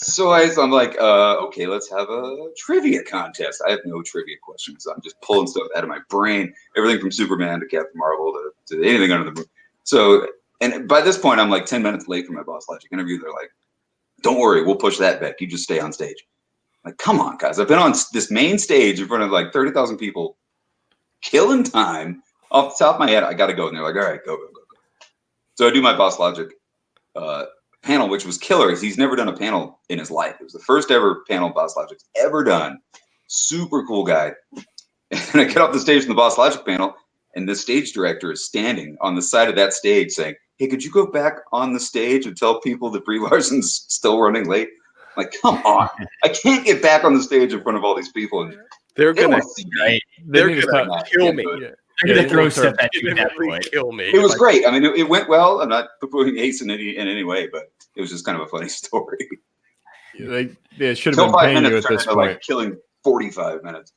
So I'm like, okay, let's have a trivia contest. I have no trivia questions. I'm just pulling stuff out of my brain, everything from Superman to Captain Marvel to anything under the moon. So, and by this point, I'm like 10 minutes late for my Boss Logic interview. They're like, don't worry, we'll push that back. You just stay on stage. I'm like, come on, guys. I've been on this main stage in front of like 30,000 people, killing time. Off the top of my head, I got to go. And they're like, all right, go. So I do my Boss Logic panel, which was killer. He's never done a panel in his life. It was the first ever panel Boss Logic's ever done. Super cool guy. And I get off the stage from the Boss Logic panel, and the stage director is standing on the side of that stage saying, hey, could you go back on the stage and tell people that Brie Larson's still running late? I'm like, come on. I can't get back on the stage in front of all these people. And they're going to kill me. They're going to throw stuff at you at that point. Kill me. It was great. I mean, it went well. I'm not putting Ace in any way, but it was just kind of a funny story. They should have been paying you at this point. Like killing 45 minutes.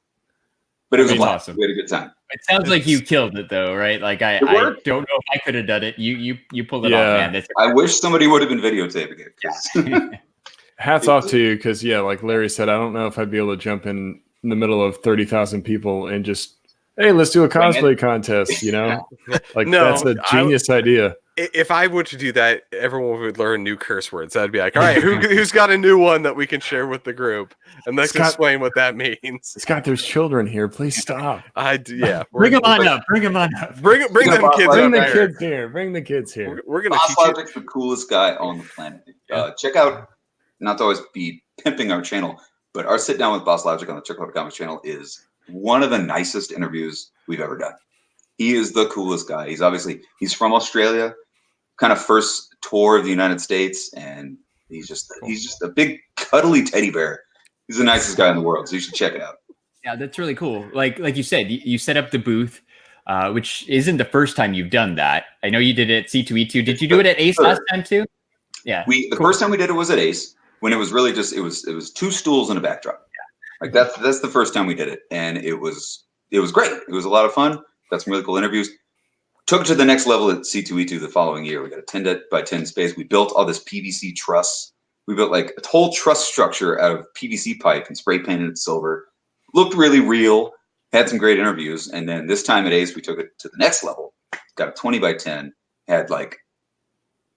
But it was awesome. We had a good time. It sounds like you killed it, though, right? Like I don't know if I could have done it. You pulled it off, man. I wish somebody would have been videotaping it. Hats off to you, because like Larry said, I don't know if I'd be able to jump in the middle of 30,000 people and just, hey, let's do a cosplay contest. Like that's a genius idea. If I were to do that, everyone would learn new curse words. I'd be like, all right, who's got a new one that we can share with the group? And let's explain what that means. Scott, there's children here. Please stop. Bring them on up. Bring them kids. Bring the kids here. Bring the kids here. We're gonna teach Logic's the coolest guy on the planet. Check out, not to always be pimping our channel, but our sit down with Boss Logic on the Chuck Loader Comics channel is one of the nicest interviews we've ever done. He is the coolest guy. He's from Australia, kind of first tour of the United States, and he's just a big cuddly teddy bear. He's the nicest guy in the world, so you should check it out. Yeah, that's really cool. Like you said, you set up the booth, which isn't the first time you've done that. I know you did it at C2E2. Did you do it at Ace last time too? Yeah. The first time we did it was at Ace, when it was really just it was two stools and a backdrop. Like that's the first time we did it, and it was great. It was a lot of fun. Got some really cool interviews. Took it to the next level at C2E2 the following year. We got a 10 by 10 space. We built all this PVC truss. We built like a whole truss structure out of PVC pipe and spray painted it silver. Looked really real. Had some great interviews. And then this time at Ace, we took it to the next level. Got a 20 by 10. Had like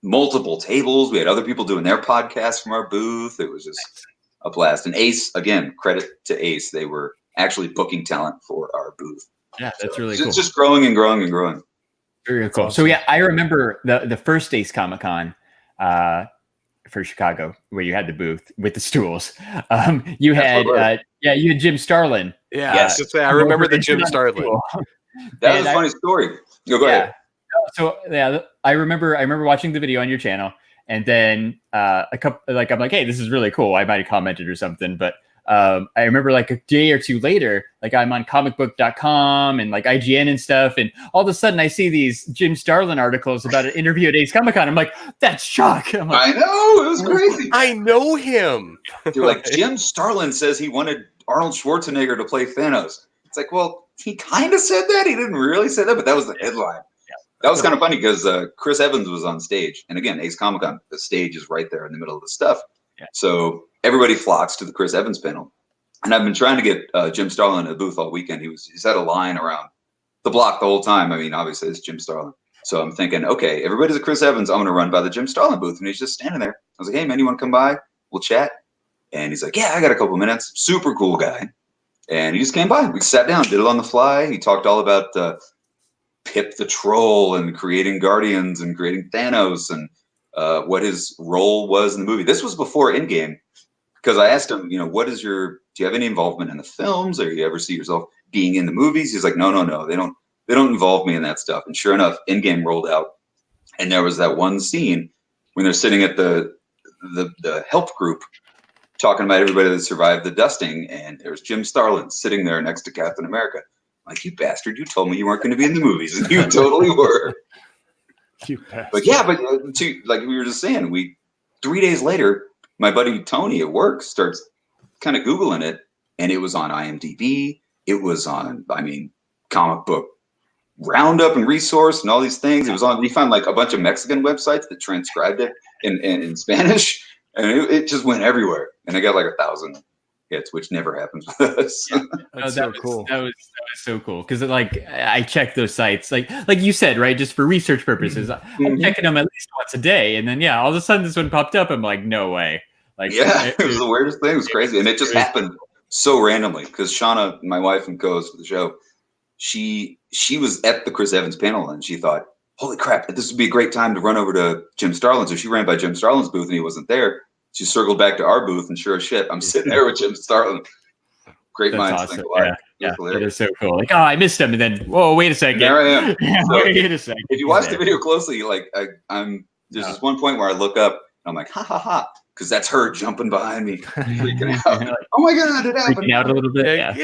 multiple tables. We had other people doing their podcasts from our booth. It was just a blast. And Ace, again, credit to Ace. They were actually booking talent for our booth. Yeah, that's really cool. It's just growing and growing and growing. Very cool. So yeah, I remember the first Ace Comic Con for Chicago, where you had the booth with the stools. You had Jim Starlin. Yeah, yes. I remember the Jim Starlin. That was a funny story. Go ahead. So yeah, I remember watching the video on your channel, and then I'm like, hey, this is really cool. I might have commented or something, but I remember like a day or two later, like I'm on comicbook.com and like IGN and stuff, and all of a sudden I see these Jim Starlin articles about an interview at Ace Comic Con. I'm like, that's Chuck. I know, it was crazy. I know him. You're like, Jim Starlin says he wanted Arnold Schwarzenegger to play Thanos. It's like, well, he kind of said that. He didn't really say that, but that was the headline. Yeah. That was kind of funny because Chris Evans was on stage, and again, Ace Comic Con, the stage is right there in the middle of the stuff. Yeah. So everybody flocks to the Chris Evans panel. And I've been trying to get Jim Starlin in the booth all weekend. He's had a line around the block the whole time. I mean, obviously it's Jim Starlin. So I'm thinking, okay, everybody's at Chris Evans. I'm going to run by the Jim Starlin booth. And he's just standing there. I was like, hey, man, you want to come by? We'll chat. And he's like, yeah, I got a couple minutes. Super cool guy. And he just came by. We sat down, did it on the fly. He talked all about Pip the Troll and creating Guardians and creating Thanos and what his role was in the movie. This was before Endgame, because I asked him, do you have any involvement in the films, or you ever see yourself being in the movies? He's like, no, they don't involve me in that stuff. And sure enough, Endgame rolled out, and there was that one scene when they're sitting at the help group talking about everybody that survived the dusting, and there's Jim Starlin sitting there next to Captain America. I'm like, you bastard, you told me you weren't going to be in the movies, and you totally were. But like we were just saying, 3 days later, my buddy Tony at work starts kind of Googling it, and it was on IMDb. It was on, comic book roundup and resource and all these things. It was on, we found like a bunch of Mexican websites that transcribed it in Spanish. and it just went everywhere. And I got like 1,000 hits, which never happens with us. Yeah, that's so cool. That was so cool because like I check those sites like you said, right, just for research purposes. I'm checking them at least once a day, and then all of a sudden this one popped up. I'm like, no way. Like, it was the weirdest thing. It was crazy, and it just happened so randomly because Shauna, my wife and co-host for the show, she was at the Chris Evans panel, and she thought, holy crap, this would be a great time to run over to Jim Starlin. So she ran by Jim Starlin's booth, and he wasn't there. She circled back to our booth, and sure as shit, I'm sitting there with Jim Starlin. Great minds think alike. Yeah, it is so cool. Like, oh, I missed him, and then whoa, wait a second. There I am. So wait a second. If you watch the video closely, like there's this one point where I look up, and I'm like, ha ha ha, because that's her jumping behind me, freaking out. Like, oh my god, it happened! Freaking out a little bit.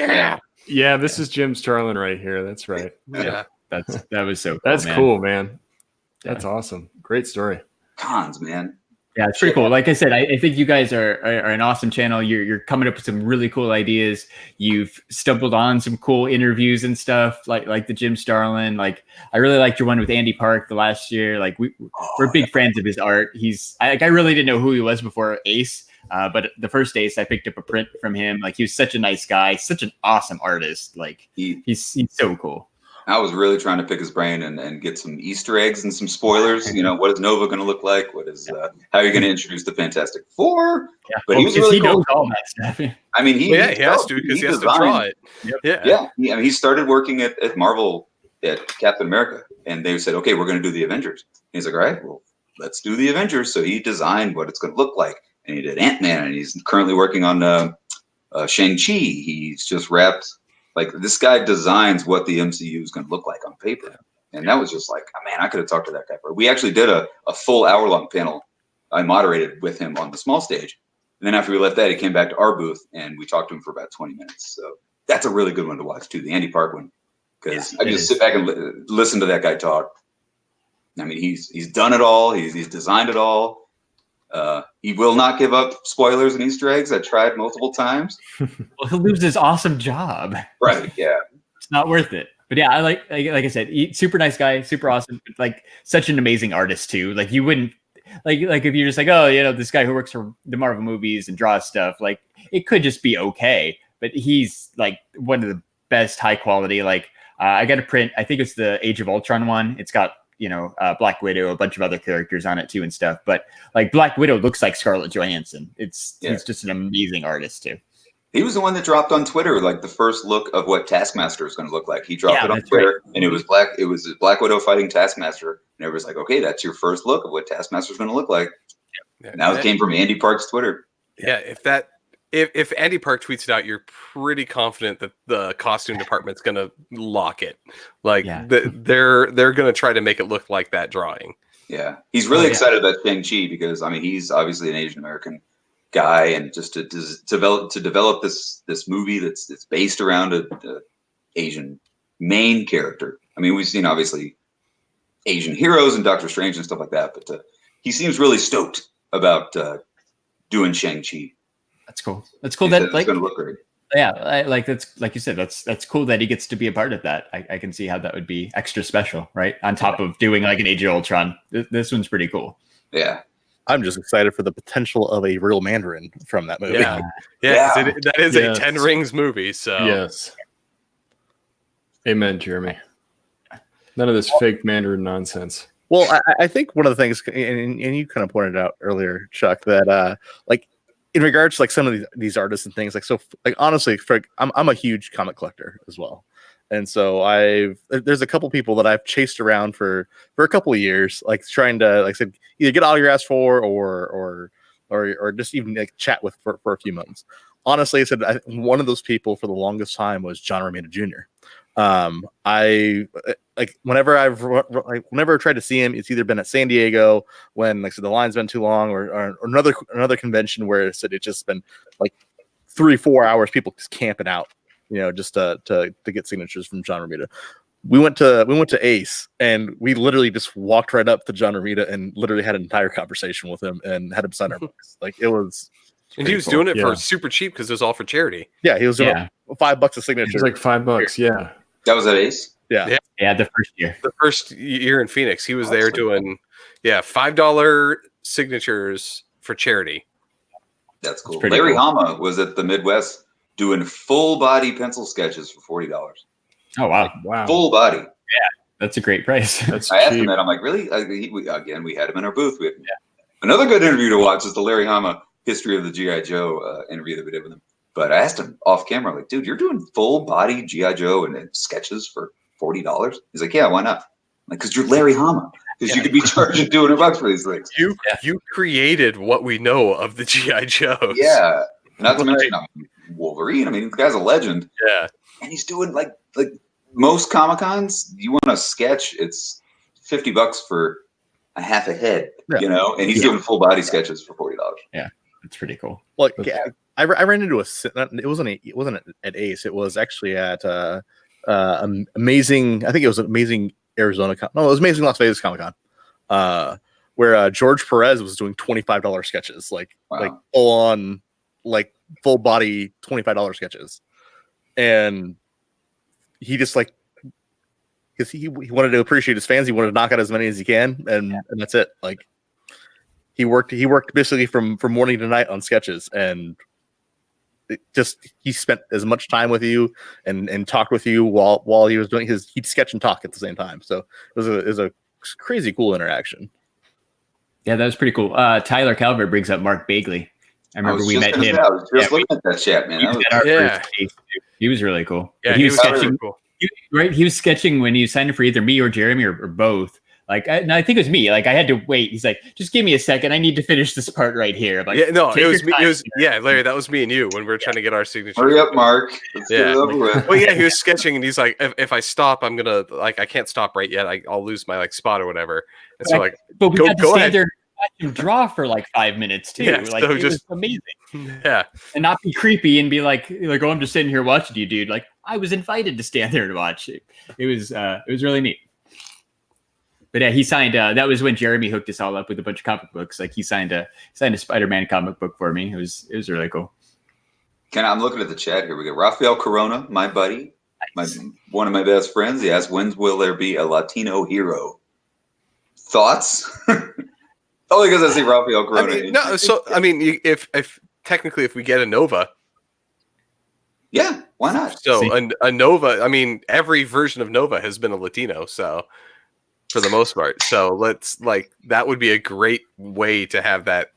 Yeah. This is Jim Starlin right here. That's right. Yeah. That was so cool. That's cool, man. That's awesome. Great story. Cons, man. Yeah, it's pretty cool. Like I said, I think you guys are an awesome channel. You're coming up with some really cool ideas. You've stumbled on some cool interviews and stuff, like the Jim Starlin. Like I really liked your one with Andy Park the last year. Like we're big fans of his art. I really didn't know who he was before Ace, but the first Ace I picked up a print from him. Like he was such a nice guy, such an awesome artist. Like he's so cool. I was really trying to pick his brain and get some Easter eggs and some spoilers. You know, what is Nova going to look like? What is how are you going to introduce the Fantastic Four? Yeah, but he was really cool. Knows all that stuff. I mean, he has to because he has to draw it. Yep. Yeah. I mean, he started working at Marvel at Captain America, and they said, "Okay, we're going to do the Avengers." And he's like, "All right, well, let's do the Avengers." So he designed what it's going to look like, and he did Ant-Man, and he's currently working on Shang-Chi. He's just wrapped. Like this guy designs what the MCU is going to look like on paper, and that was just like, oh, man, I could have talked to that guy. We actually did a full hour-long panel. I moderated with him on the small stage, and then after we left that, he came back to our booth, and we talked to him for about 20 minutes. So that's a really good one to watch too, the Andy Park one, because I just sit back and listen to that guy talk. I mean, he's done it all. He's designed it all. He will not give up spoilers and Easter eggs. I tried multiple times. Well, he'll lose his awesome job. Right? Yeah, it's not worth it. But yeah, I like I said, super nice guy, super awesome. Like such an amazing artist too. Like you wouldn't like if you're just like, oh, you know, this guy who works for the Marvel movies and draws stuff. Like it could just be okay, but he's like one of the best high quality. Like I got a print. I think it's the Age of Ultron one. It's got Black Widow, a bunch of other characters on it too and stuff. But like Black Widow looks like Scarlett Johansson. He's just an amazing artist too. He was the one that dropped on Twitter like the first look of what Taskmaster is going to look like. He dropped it on Twitter, and it was Black Widow fighting Taskmaster, and everybody's like, "Okay, that's your first look of what Taskmaster is going to look like." Yeah. Now it came from Andy Park's Twitter. Yeah, if Andy Park tweets it out, you're pretty confident that the costume department's going to lock it. Like they're going to try to make it look like that drawing. Yeah, he's really excited about Shang-Chi because I mean he's obviously an Asian American guy, and just to develop this movie that's based around a Asian main character. I mean, we've seen obviously Asian heroes and Doctor Strange and stuff like that, but he seems really stoked about doing Shang-Chi. That's cool. That's cool. That like it's gonna look great. Yeah, like that's like you said. That's cool that he gets to be a part of that. I can see how that would be extra special, right? On top of doing like an Age of Ultron, this one's pretty cool. Yeah. I'm just excited for the potential of a real Mandarin from that movie. Yeah. That is a 10 Rings movie. So yes, amen, Jeremy. None of this fake Mandarin nonsense. Well, I think one of the things, and you kind of pointed out earlier, Chuck, that like in regards to like some of these artists and things, like so, like honestly, I'm a huge comic collector as well. And so there's a couple people that I've chased around for a couple of years, like trying to, like I said, either get autographs for or just even like chat with for a few months. Honestly, I said one of those people for the longest time was John Romita Jr. I like whenever I've tried to see him, it's either been at San Diego when like I said the line's been too long, or another convention where it's just been like 3-4 hours, people just camping out. Just to get signatures from John Romita. We went to Ace, and we literally just walked right up to John Romita and literally had an entire conversation with him and had him sign our books. Like it was, and he was doing it for super cheap because it was all for charity. Yeah, he was doing $5 a signature. It was like $5. Yeah, that was at Ace. Yeah, the first year. The first year in Phoenix, he was there doing $5 signatures for charity. That's cool. Larry Hama was at the Midwest doing full body pencil sketches for $40. Oh wow, wow, full body. Yeah, that's a great price. That's I asked him cheap. that. I'm like, really? We had him in our booth. Another good interview to watch is the Larry Hama history of the G.I. Joe interview that we did with him. But I asked him off camera, like, dude, you're doing full body G.I. Joe and sketches for $40? He's like, yeah, why not? I'm like, because you're Larry Hama. Because you could be charging $200 for these things. You created what we know of the G.I. Joes. Yeah. Not to mention Wolverine. I mean, the guy's a legend. Yeah. And he's doing like most Comic-Cons, you want a sketch, it's $50 for a half a head, you know, and he's doing full body sketches for $40. Yeah, that's pretty cool. Well, I ran into it wasn't at Ace. It was actually at Amazing. I think it was Amazing Arizona. No, it was Amazing Las Vegas Comic Con, where George Perez was doing $25 sketches, like full on, like full body $25 sketches, and he just like, because he wanted to appreciate his fans, he wanted to knock out as many as he can, and that's it. Like he worked basically from morning to night on sketches, and he spent as much time with you and talked with you while he was doing he'd sketch and talk at the same time. So it was a crazy cool interaction. Yeah, that was pretty cool. Tyler Calvert brings up Mark Bagley. I remember we met him. I was just looking at that chat, man. He was really cool. Yeah, he was sketching. Really cool. He was sketching when he signed for either me or Jeremy or both. Like, I think it was me. Like, I had to wait. He's like, just give me a second. I need to finish this part right here. I'm like, it was me. Larry, that was me and you when we were trying to get our signature. Hurry up, Mark. Let's get it over with. Well, yeah, he was sketching, and he's like, if I stop, I'm gonna I can't stop right yet. I'll lose my spot or whatever. And so but we had to stand there and watch him draw for like 5 minutes too. Yeah, like, it was amazing. Yeah, and not be creepy and be like, oh, I'm just sitting here watching you, dude. Like, I was invited to stand there and watch it. It was really neat. But yeah, he signed. That was when Jeremy hooked us all up with a bunch of comic books. Like, he signed a Spider-Man comic book for me. It was really cool. I'm looking at the chat here. We got Rafael Corona, my buddy, one of my best friends. He asked, "When will there be a Latino hero?" Thoughts? Only because I see Rafael Corona. If technically, if we get a Nova, yeah, why not? So a Nova. I mean, every version of Nova has been a Latino. So. For the most part. So that would be a great way to have that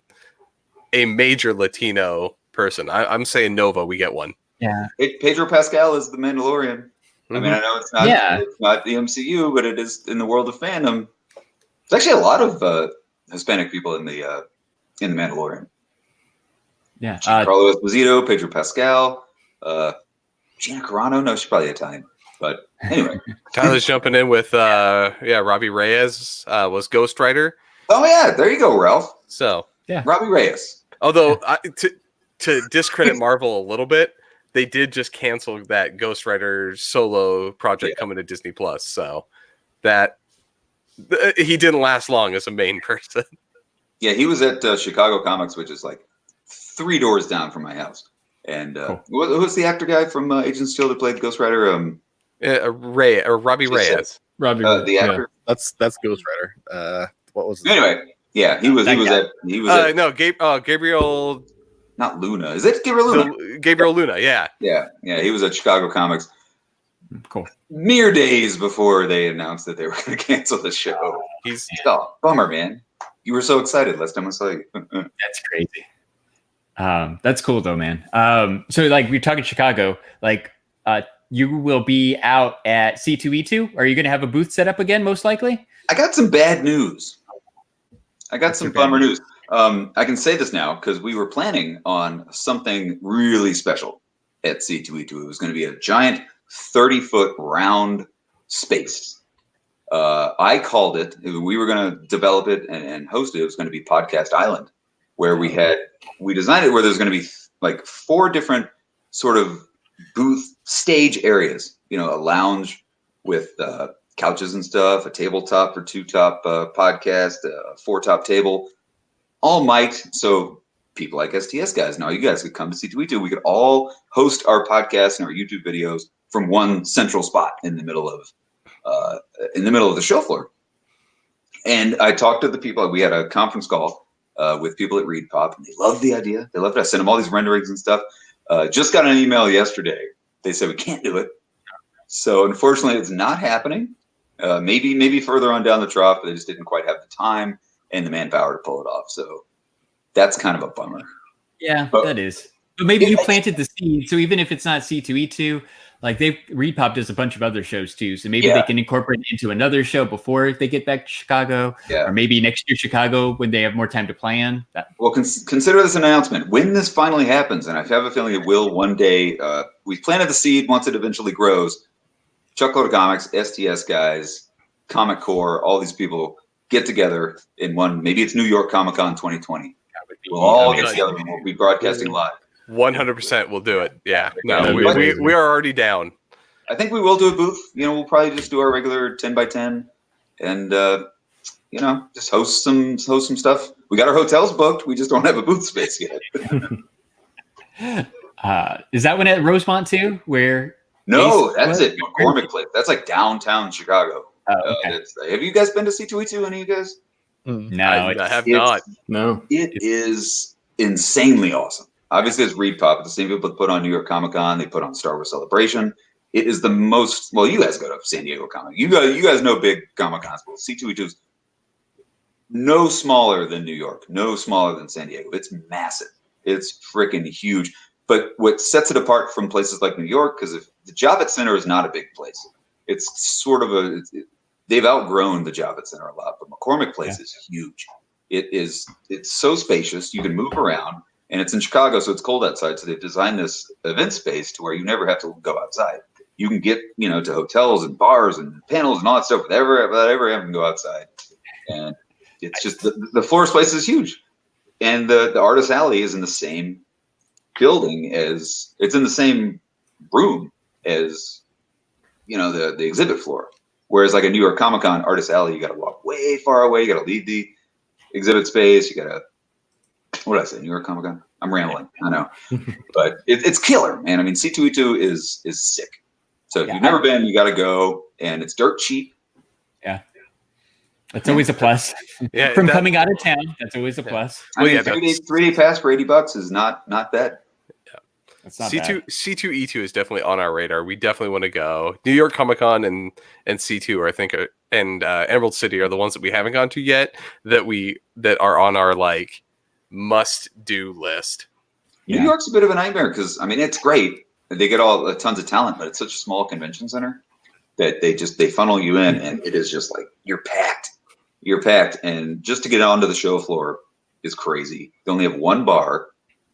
a major Latino person. I'm saying Nova, we get one. Yeah. Pedro Pascal is the Mandalorian. Mm-hmm. I mean, I know it's not the MCU, but it is in the world of fandom. There's actually a lot of Hispanic people in the Mandalorian. Yeah. Carlo Esposito, Pedro Pascal, Gina Carano. No, she's probably Italian. But anyway, Tyler's jumping in with Robbie Reyes was Ghost Rider. Oh yeah, there you go, Ralph. So yeah, Robbie Reyes. Although to discredit Marvel a little bit, they did just cancel that Ghost Rider solo project coming to Disney Plus. So that he didn't last long as a main person. Yeah, he was at Chicago Comics, which is like 3 doors down from my house. And who's the actor guy from Agents of S.H.I.E.L.D. that played Ghost Rider? Robbie Reyes. The actor. Yeah. That's Ghost Rider. What was it? Anyway, yeah, he was Gabriel. Not Luna. Is it Gabriel Luna? Gabriel Luna. Yeah. Yeah. He was at Chicago Comics. Cool. Mere days before they announced that they were going to cancel the show. Bummer, man. You were so excited last time I saw you. That's crazy. That's cool though, man. So like we're talking Chicago, like you will be out at C2E2. Are you going to have a booth set up again? Most likely. I got some bad news. I got some bummer news. I can say this now because we were planning on something really special at C2E2. It was going to be a giant 30-foot round space. I called it. We were going to develop it and host it. It was going to be Podcast Island, where we designed it where there's going to be like 4 different sort of booth stage areas, a lounge with couches and stuff, a tabletop for 2-top podcast, a 4-top table, all mic'd. So people like STS Guys, now you guys could come to C2E2. We could all host our podcasts and our YouTube videos from one central spot in the middle of the show floor. And I talked to the people. We had a conference call with people at ReadPop, and they love the idea. They love it. I sent them all these renderings and stuff. Just got an email yesterday. They said we can't do it. So unfortunately, it's not happening. Maybe further on down the trough, but they just didn't quite have the time and the manpower to pull it off. So that's kind of a bummer. Yeah, that is. But maybe you planted the seed. So even if it's not C2E2, like ReadPop does a bunch of other shows too. So maybe they can incorporate it into another show before they get back to Chicago, or maybe next year Chicago when they have more time to plan. Well, consider this an announcement. When this finally happens, and I have a feeling it will one day, we've planted the seed. Once it eventually grows, Chuckload of Comics, STS Guys, Comic Core, all these people get together in one. Maybe it's New York Comic Con 2020. We'll all get together and we'll be broadcasting live. 100% we'll do it. Yeah. No, we are already down. I think we will do a booth. We'll probably just do our regular 10 by 10 and, just host some stuff. We got our hotels booked. We just don't have a booth space yet. Is that one at Rosemont too? No, that's it. McCormick Place. That's like downtown Chicago. Oh, okay. Have you guys been to C2E2? Any of you guys? No, I have not. No. It is insanely awesome. Obviously, it's ReadPop. The same people that put on New York Comic Con. They put on Star Wars Celebration. It is the most. Well, you guys go to San Diego Comic. You guys know big Comic Cons. But C2E2 is no smaller than New York. No smaller than San Diego. It's massive. It's freaking huge. But what sets it apart from places like New York, because if the Javits Center is not a big place, it's sort of they've outgrown the Javits Center a lot. But McCormick Place is huge. It's so spacious. You can move around. And it's in Chicago, so it's cold outside. So they've designed this event space to where you never have to go outside. You can get, to hotels and bars and panels and all that stuff without ever having to go outside. And it's just the floor space is huge. And the Artist Alley is in the same building it's in the same room as, the exhibit floor. Whereas like a New York Comic Con Artist Alley, you got to walk way far away. You got to leave the exhibit space. You got to, what did I say? New York Comic Con? I'm rambling. I know, but it's killer, man. I mean, C2E2 is sick. So if you've never been, you got to go, and it's dirt cheap. Yeah, that's always a plus. From coming out of town, that's always a plus. I mean, 3-day pass for $80 is not bad. That's not C2E2 is definitely on our radar. We definitely want to go. New York Comic Con and C2 are, I think, and Emerald City are the ones that we haven't gone to yet that are on our must-do list. New York's a bit of a nightmare because it's great. They get tons of talent, but it's such a small convention center that they funnel you in, and it is just like you're packed. And just to get onto the show floor is crazy. They only have one bar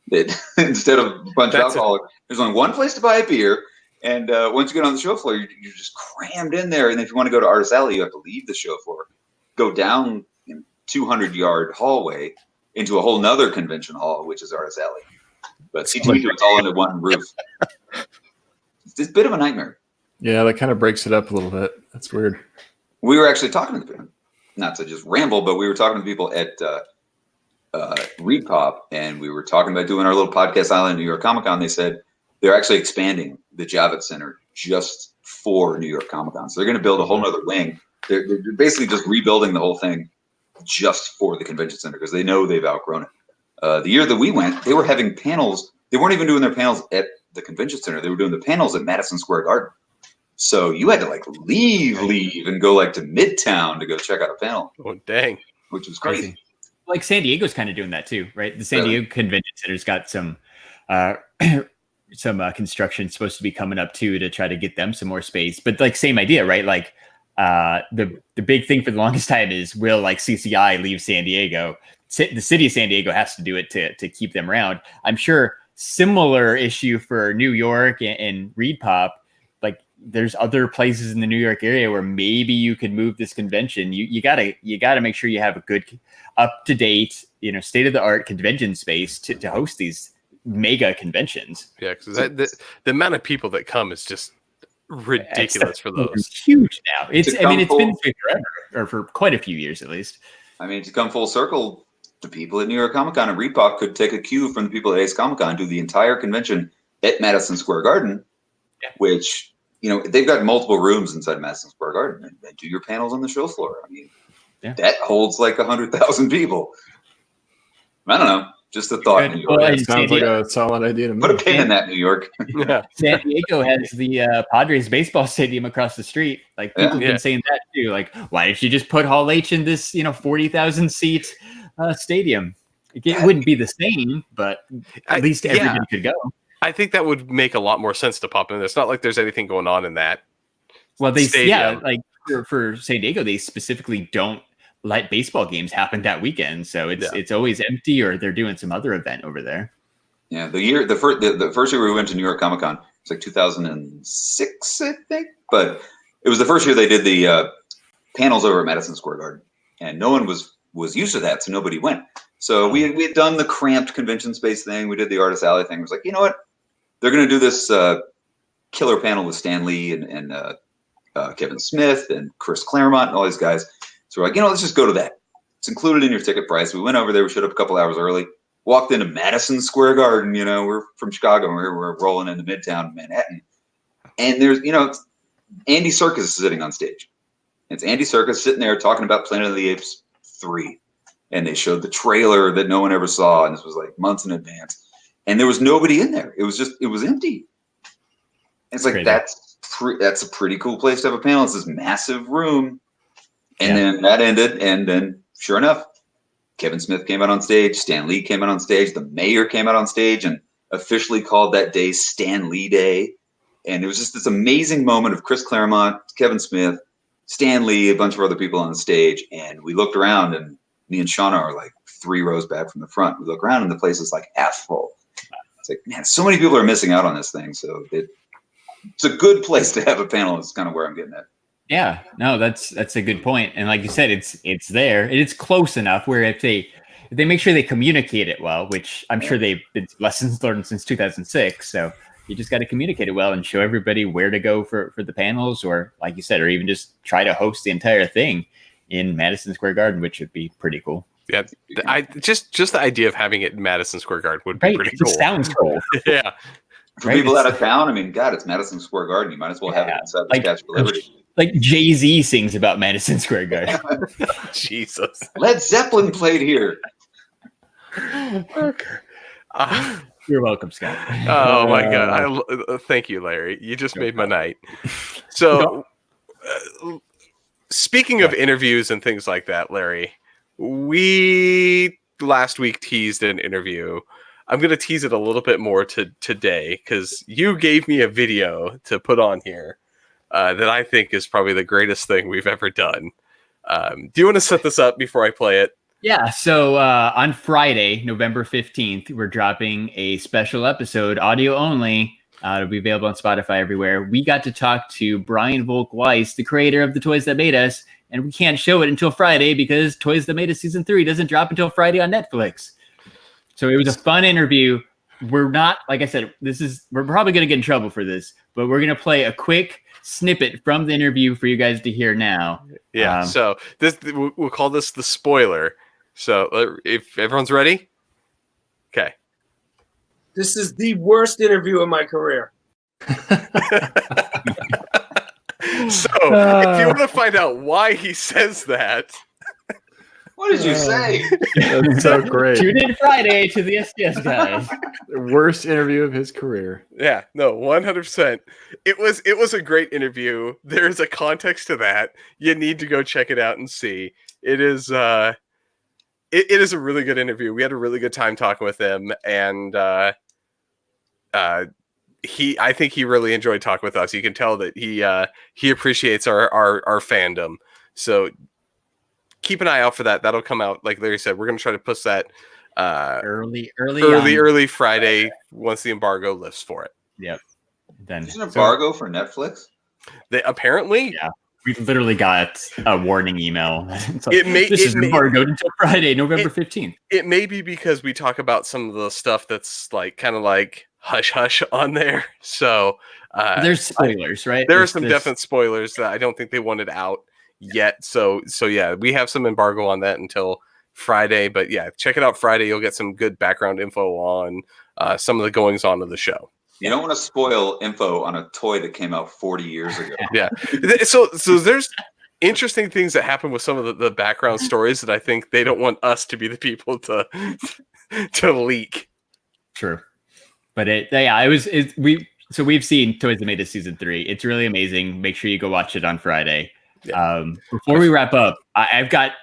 that instead of a bunch of alcohol, there's only one place to buy a beer. And once you get on the show floor, you're just crammed in there. And if you want to go to Artist Alley, you have to leave the show floor, go down 200-yard hallway into a whole nother convention hall, which is Artist Alley. But C2E2, it's all under one roof. It's a bit of a nightmare. Yeah, that kind of breaks it up a little bit. That's weird. We were actually talking to the people, not to just ramble, but we were talking to people at ReadPop, and we were talking about doing our little podcast island New York Comic Con. They said they're actually expanding the Javits Center just for New York Comic Con. So they're going to build a whole nother wing. They're basically just rebuilding the whole thing just for the convention center because they know they've outgrown it. The year that we went, they were having panels. They weren't even doing their panels at the convention center. They were doing the panels at Madison Square Garden. So you had to leave and go to Midtown to go check out a panel. Oh, dang. Which was crazy. Like San Diego's kind of doing that too, right? The San Diego Convention Center's got some construction supposed to be coming up too to try to get them some more space. But same idea, right? The big thing for the longest time is will CCI leave San Diego? The city of San Diego has to do it to keep them around. I'm sure similar issue for New York and ReadPop. There's other places in the New York area where maybe you could move this convention. You gotta make sure you have a good, up to date, state of the art convention space to host these mega conventions. Yeah, because the amount of people that come is just ridiculous for those. It's huge now. It's been this way forever, or for quite a few years at least. To come full circle, the people at New York Comic Con and ReadPop could take a cue from the people at Ace Comic Con, do the entire convention at Madison Square Garden, which. They've got multiple rooms inside Madison Square Garden and do your panels on the show floor. That holds 100,000 people. I don't know. Just a thought. New York. Well, sounds like a solid idea to me. Put a pin in that, New York. Yeah. San Diego has the Padres baseball stadium across the street. Like people have been saying that too. Like, why did you just put Hall H in this 40,000 seat stadium? It wouldn't be the same, but at least everybody could go. I think that would make a lot more sense to pop in. It's not like there's anything going on in that. Well, stadium. like for San Diego, they specifically don't let baseball games happen that weekend, so it's always empty, or they're doing some other event over there. Yeah, the first year we went to New York Comic Con, it's like 2006, I think. But it was the first year they did the panels over at Madison Square Garden, and no one was used to that, so nobody went. So we had done the cramped convention space thing. We did the Artist Alley thing. It was like, you know what? They're going to do this killer panel with Stan Lee and Kevin Smith and Chris Claremont and all these guys. So we're like, let's just go to that. It's included in your ticket price. We went over there. We showed up a couple hours early. Walked into Madison Square Garden. We're from Chicago. We're rolling into Midtown Manhattan. And there's, Andy Serkis is sitting on stage. It's Andy Serkis sitting there talking about Planet of the Apes 3. And they showed the trailer that no one ever saw. And this was like months in advance. And there was nobody in there. It was empty. It's like, that's a pretty cool place to have a panel. It's this massive room. And then that ended, and then sure enough, Kevin Smith came out on stage, Stan Lee came out on stage, the mayor came out on stage and officially called that day Stan Lee Day. And it was just this amazing moment of Chris Claremont, Kevin Smith, Stan Lee, a bunch of other people on the stage. And we looked around, and me and Shauna are like 3 rows back from the front. We look around, and the place is like half full. It's like, man, so many people are missing out on this thing. So it's a good place to have a panel. Is kind of where I'm getting at. Yeah, no, that's a good point. And like you said, it's there. It's close enough where if they make sure they communicate it well, which I'm sure they've been lessons learned since 2006. So you just got to communicate it well and show everybody where to go for the panels, or like you said, or even just try to host the entire thing in Madison Square Garden, which would be pretty cool. Yeah, I just the idea of having it in Madison Square Garden would be pretty cool. It sounds cool. Yeah. For people out of town, I mean, God, it's Madison Square Garden. You might as well have it inside the Statue of Liberty. Like Jay-Z sings about Madison Square Garden. Jesus. Led Zeppelin played here. Okay. You're welcome, Scott. Oh my God! Thank you, Larry. You just made my night. So, speaking of interviews and things like that, Larry, we last week teased an interview. I'm going to tease it a little bit more today because you gave me a video to put on here that I think is probably the greatest thing we've ever done. Do you want to set this up before I play it? Yeah. So on Friday, November 15th, we're dropping a special episode, audio only. It'll be available on Spotify everywhere. We got to talk to Brian Volk-Weiss, the creator of The Toys That Made Us, and we can't show it until Friday because Toys That Made Us Season 3 doesn't drop until Friday on Netflix. So it was a fun interview. We're not, like I said, we're probably going to get in trouble for this, but we're going to play a quick snippet from the interview for you guys to hear now. Yeah. So we'll call this the spoiler. So if everyone's ready. Okay. This is the worst interview of my career. So if you want to find out why he says that. What did you say? That's so great. Tune in Friday to the STS Guys. The worst interview of his career. Yeah, no, 100%. It was a great interview. There's a context to that. You need to go check it out and see. It is it is a really good interview. We had a really good time talking with him, and I think he really enjoyed talking with us. You can tell that he appreciates our fandom. So keep an eye out for that. That'll come out, like Larry said. We're going to try to push that early Friday once the embargo lifts for it. Yep. Then there's an embargo for Netflix. They apparently, yeah. We literally got a warning email. Like, this is embargoed until Friday, November 15th. It may be because we talk about some of the stuff that's like kind of like hush hush on there. So there's spoilers, right? There are some definite spoilers that I don't think they wanted out yet. So yeah, we have some embargo on that until Friday. But yeah, check it out Friday. You'll get some good background info on some of the goings on of the show. You don't want to spoil info on a toy that came out 40 years ago. Yeah. So there's interesting things that happen with some of the background stories that I think they don't want us to be the people to to leak. True. But we've seen Toys That Made Us season 3. It's really amazing. Make sure you go watch it on Friday. Yeah. Before we wrap up, I've got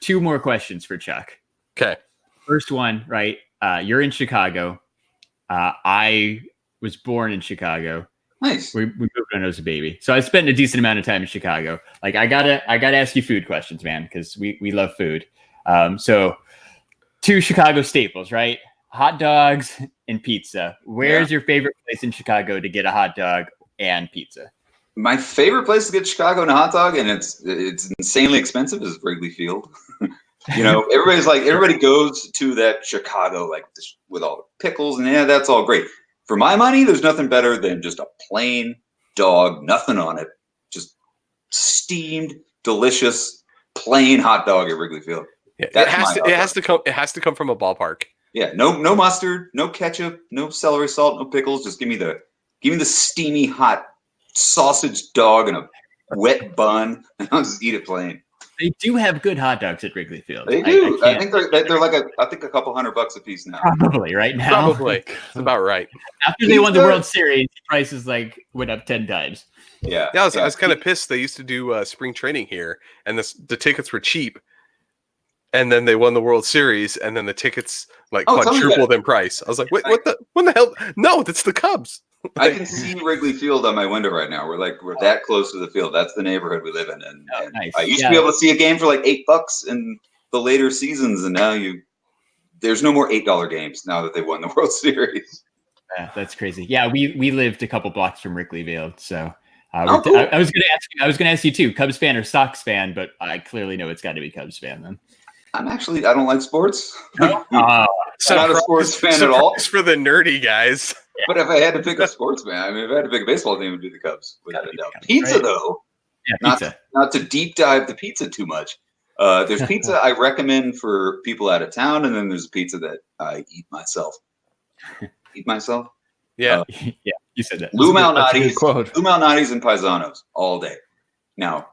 2 more questions for Chuck. Okay. First one, right? You're in Chicago. I was born in Chicago. Nice. We moved when I was a baby, so I spent a decent amount of time in Chicago. Like I gotta ask you food questions, man, because we love food. So 2 Chicago staples, right? Hot dogs and pizza. Where's your favorite place in Chicago to get a hot dog and pizza? My favorite place to get Chicago and a hot dog, and it's insanely expensive, is Wrigley Field. Everybody goes to that Chicago with all the pickles, and that's all great. For my money, there's nothing better than just a plain dog, nothing on it, just steamed, delicious, plain hot dog at Wrigley Field. Yeah, it has to come from a ballpark. Yeah, no mustard, no ketchup, no celery salt, no pickles. Just give me the steamy hot sausage dog and a wet bun, and I'll just eat it plain. They do have good hot dogs at Wrigley Field. They do. I think they're like a couple $100 a piece now. Probably right now. Probably. It's about right. After they won the World Series, prices went up 10 times. Yeah. I was kind of pissed. They used to do spring training here, and the tickets were cheap. And then they won the World Series, and then the tickets quadrupled in price. I was like, wait, what the hell? No, that's the Cubs. I can see Wrigley Field on my window right now. We're that close to the field. That's the neighborhood we live in. And nice. I used to be able to see a game for $8 in the later seasons, and now there's no more $8 games now that they won the World Series. Yeah, that's crazy. Yeah, we lived a couple blocks from Wrigley Field, so cool. I was going to ask you too, Cubs fan or Sox fan, but I clearly know it's got to be Cubs fan then. I don't like sports. I'm not a sports fan at all. For the nerdy guys. But if I had to pick a sportsman, if I had to pick a baseball team, it would be the Cubs, without a doubt. Pizza, though. Yeah, pizza. Not to deep dive the pizza too much. There's pizza I recommend for people out of town, and then there's pizza that I eat myself. Eat myself? Yeah. Yeah, you said that. Lou Malnati's and Paisanos all day. Now,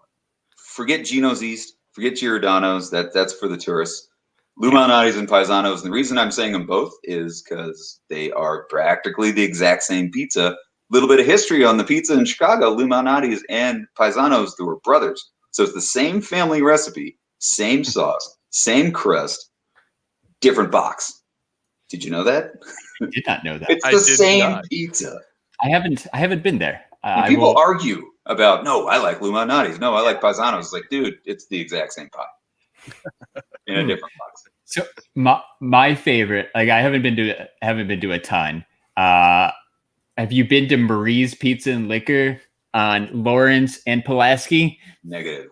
forget Gino's East. Forget Giordano's. That's for the tourists. Lou Malnati's and Paisanos. And the reason I'm saying them both is because they are practically the exact same pizza. A little bit of history on the pizza in Chicago. Lou Malnati's and Paisanos, they were brothers. So it's the same family recipe, same sauce, same crust, different box. Did you know that? I did not know that. It's the same pizza. I haven't been there. People argue about, no, I like Lou Malnati's. No, I like Paisanos. It's like, dude, it's the exact same pie in a different box. So my favorite, I haven't been to a ton. Have you been to Marie's Pizza and Liquor on Lawrence and Pulaski? Negative.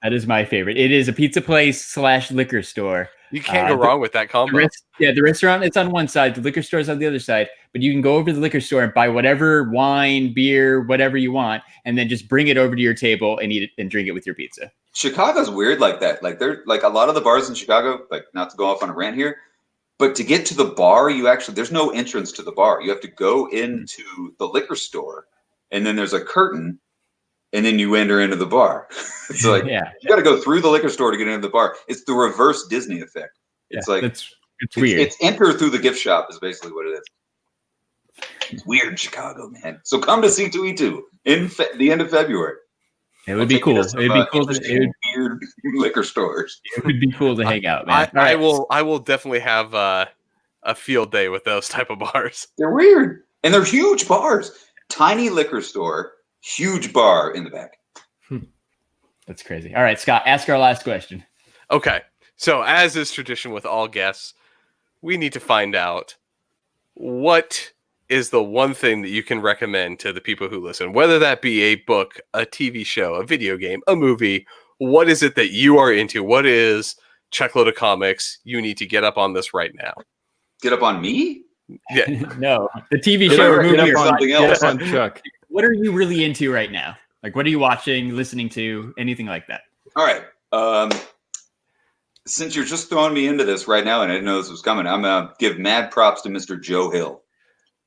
That is my favorite. It is a pizza place / liquor store. You can't go wrong with that combo. The restaurant, it's on one side. The liquor store is on the other side. But you can go over to the liquor store and buy whatever wine, beer, whatever you want, and then just bring it over to your table and eat it and drink it with your pizza. Chicago's weird like that. They're a lot of the bars in Chicago, not to go off on a rant here, but to get to the bar, there's no entrance to the bar. You have to go into the liquor store, and then there's a curtain, and then you enter into the bar. It's you got to go through the liquor store to get into the bar. It's the reverse Disney effect. It's it's weird. It's enter through the gift shop is basically what it is. It's weird in Chicago, man. So come to C2E2 in the end of February. It would be cool. It'd be cool. Weird liquor stores. It would be cool to hang out, man. I will definitely have a field day with those type of bars. They're weird, and they're huge bars. Tiny liquor store, huge bar in the back. That's crazy. All right, Scott, ask our last question. Okay, so as is tradition with all guests, we need to find out what is the one thing that you can recommend to the people who listen, whether that be a book, a TV show, a video game, a movie. What is it that you are into? What is Chuckload of Comics? You need to get up on this right now. Get up on me? Yeah. No, the TV show or movie or something else. On Chuck. What are you really into right now? What are you watching, listening to, anything like that? All right. Since you're just throwing me into this right now, and I didn't know this was coming, I'm going to give mad props to Mr. Joe Hill.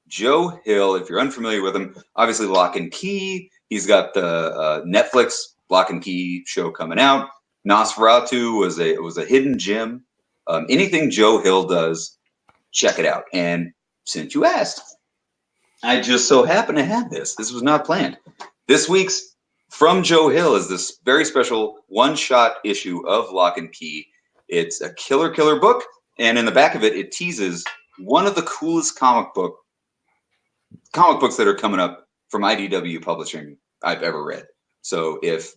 Joe Hill, if you're unfamiliar with him, obviously Lock and Key. He's got the Netflix Lock and Key show coming out. Nosferatu was a hidden gem. Anything Joe Hill does, check it out. And since you asked, I just so happen to have this. This was not planned. This week's From Joe Hill is this very special one-shot issue of Lock and Key. It's a killer book, and in the back of it, it teases one of the coolest comic books that are coming up from IDW Publishing I've ever read. So if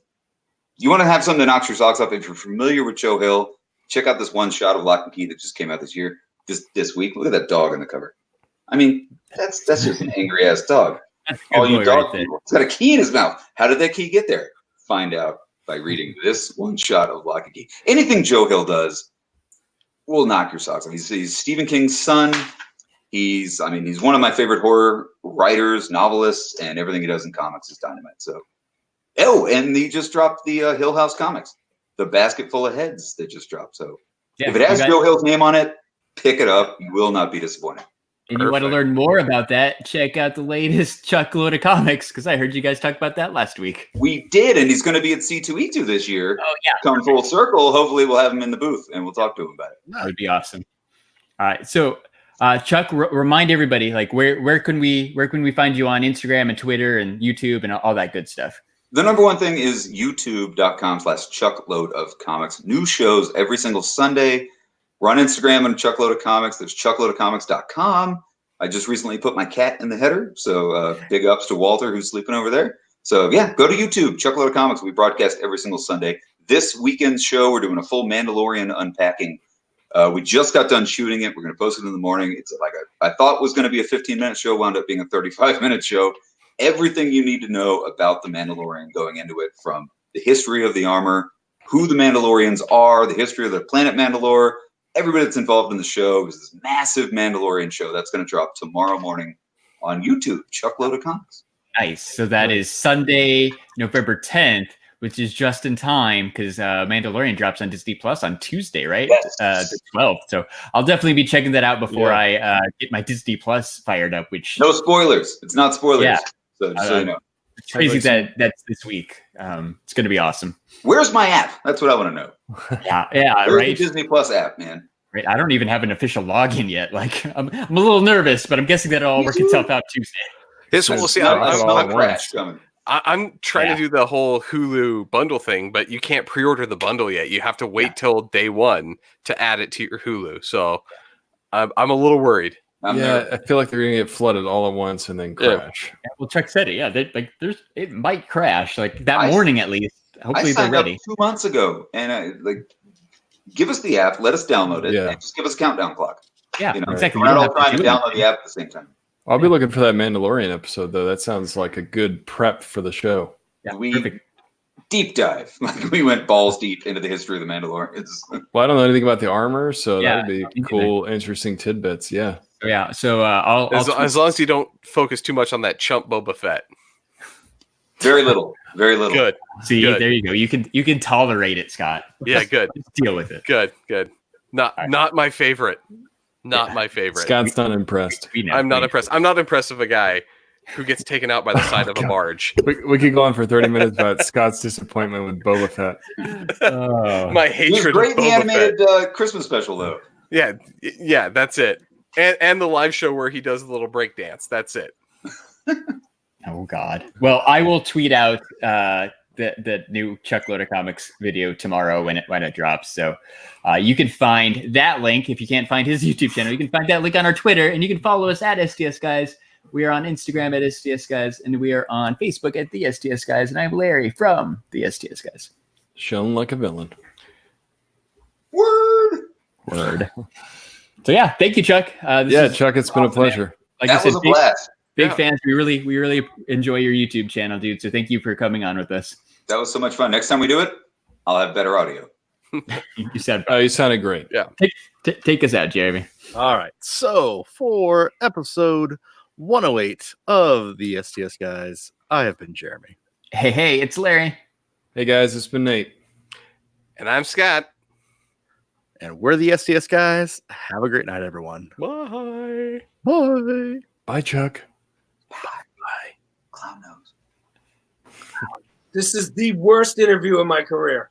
you want to have something that knocks your socks off, if you're familiar with Joe Hill, check out this one shot of Lock and Key that just came out this year, this week. Look at that dog on the cover. I mean, that's just an angry ass dog. All you dog people. It's got a key in his mouth. How did that key get there? Find out by reading this one shot of Lock and Key. Anything Joe Hill does will knock your socks off. He's Stephen King's son. He's one of my favorite horror writers, novelists, and everything he does in comics is dynamite. So, and he just dropped the Hill House comics, the basket full of heads that just dropped. So, if it has Joe Hill's name on it, pick it up. You will not be disappointed. And you want to learn more about that, check out the latest Chuckload of Comics, because I heard you guys talk about that last week. We did, and he's going to be at C2E2 this year. Oh, yeah. Come full circle. Hopefully we'll have him in the booth, and we'll talk to him about it. That would be awesome. All right, so Chuck, remind everybody, like, where can we find you on Instagram and Twitter and YouTube and all that good stuff? The number one thing is youtube.com/Chuckload of Comics. New shows every single Sunday. We're on Instagram and Chuckload of Comics. There's chuckloadofcomics.com. I just recently put my cat in the header, so big ups to Walter, who's sleeping over there. So yeah, go to YouTube, Chuckload of Comics. We broadcast every single Sunday. This weekend's show, we're doing a full Mandalorian unpacking. We just got done shooting it. We're going to post it in the morning. It's like I thought was going to be a 15-minute show, wound up being a 35-minute show. Everything you need to know about the Mandalorian going into it, from the history of the armor, who the Mandalorians are, the history of the planet Mandalore. Everybody that's involved in the show is this massive Mandalorian show that's going to drop tomorrow morning on YouTube, Chuckload of Comics. Nice. So that is Sunday, November 10th, which is just in time because Mandalorian drops on Disney Plus on Tuesday, right? Yes. The 12th. So I'll definitely be checking that out before I get my Disney Plus fired up. Which no spoilers. It's not spoilers. Yeah. So you know. It's crazy that's this week. It's going to be awesome. Where's my app? That's what I want to know. Yeah, Where's right. the Disney Plus app, man? Right. I don't even have an official login yet. Like, I'm a little nervous, but I'm guessing that'll all work itself out Tuesday. We'll see. I'm trying to do the whole Hulu bundle thing, but you can't pre-order the bundle yet. You have to wait till day one to add it to your Hulu. So I'm a little worried. I feel like they're going to get flooded all at once and then crash. Yeah, well, Chuck said it. Yeah, it might crash like that morning at least. Hopefully they're ready. Up 2 months ago, and give us the app, let us download it, and just give us a countdown clock. Yeah, exactly. We're not all trying to download the app at the same time. I'll be looking for that Mandalorian episode, though. That sounds like a good prep for the show. Yeah, we deep dive. We went balls deep into the history of the Mandalorian. Well, I don't know anything about the armor, so that would be cool, interesting tidbits. Yeah. Yeah. So as long as you don't focus too much on that chump Boba Fett. Very little. Good. See, there you go. You can tolerate it, Scott. Yeah, good. Just deal with it. Good. Not my favorite. Not my favorite. Scott's not impressed. I'm not impressed. I'm not impressed with a guy who gets taken out by the side of a barge. We could go on for 30 minutes about Scott's disappointment with Boba Fett. My hatred of Boba Fett. Great in the animated Christmas special, though. Yeah, that's it. And the live show where he does a little break dance. That's it. Oh God. Well, I will tweet out the new Chuckload of Comics video tomorrow when it drops. So you can find that link if you can't find his YouTube channel. You can find that link on our Twitter, and you can follow us at STS Guys. We are on Instagram at STS Guys, and we are on Facebook at the STS Guys. And I'm Larry from the STS Guys. Shown like a villain. Word. So yeah, thank you, Chuck. Chuck, it's been a pleasure. Like that was a blast. Big fans. We really enjoy your YouTube channel, dude. So thank you for coming on with us. That was so much fun. Next time we do it, I'll have better audio. You said. You sounded great. Yeah. Take us out, Jeremy. All right. So for episode 108 of the STS Guys, I have been Jeremy. Hey, it's Larry. Hey guys, it's been Nate. And I'm Scott. And we're the STS Guys. Have a great night, everyone. Bye. Bye. Bye, Chuck. Bye. Clown nose. This is the worst interview of my career.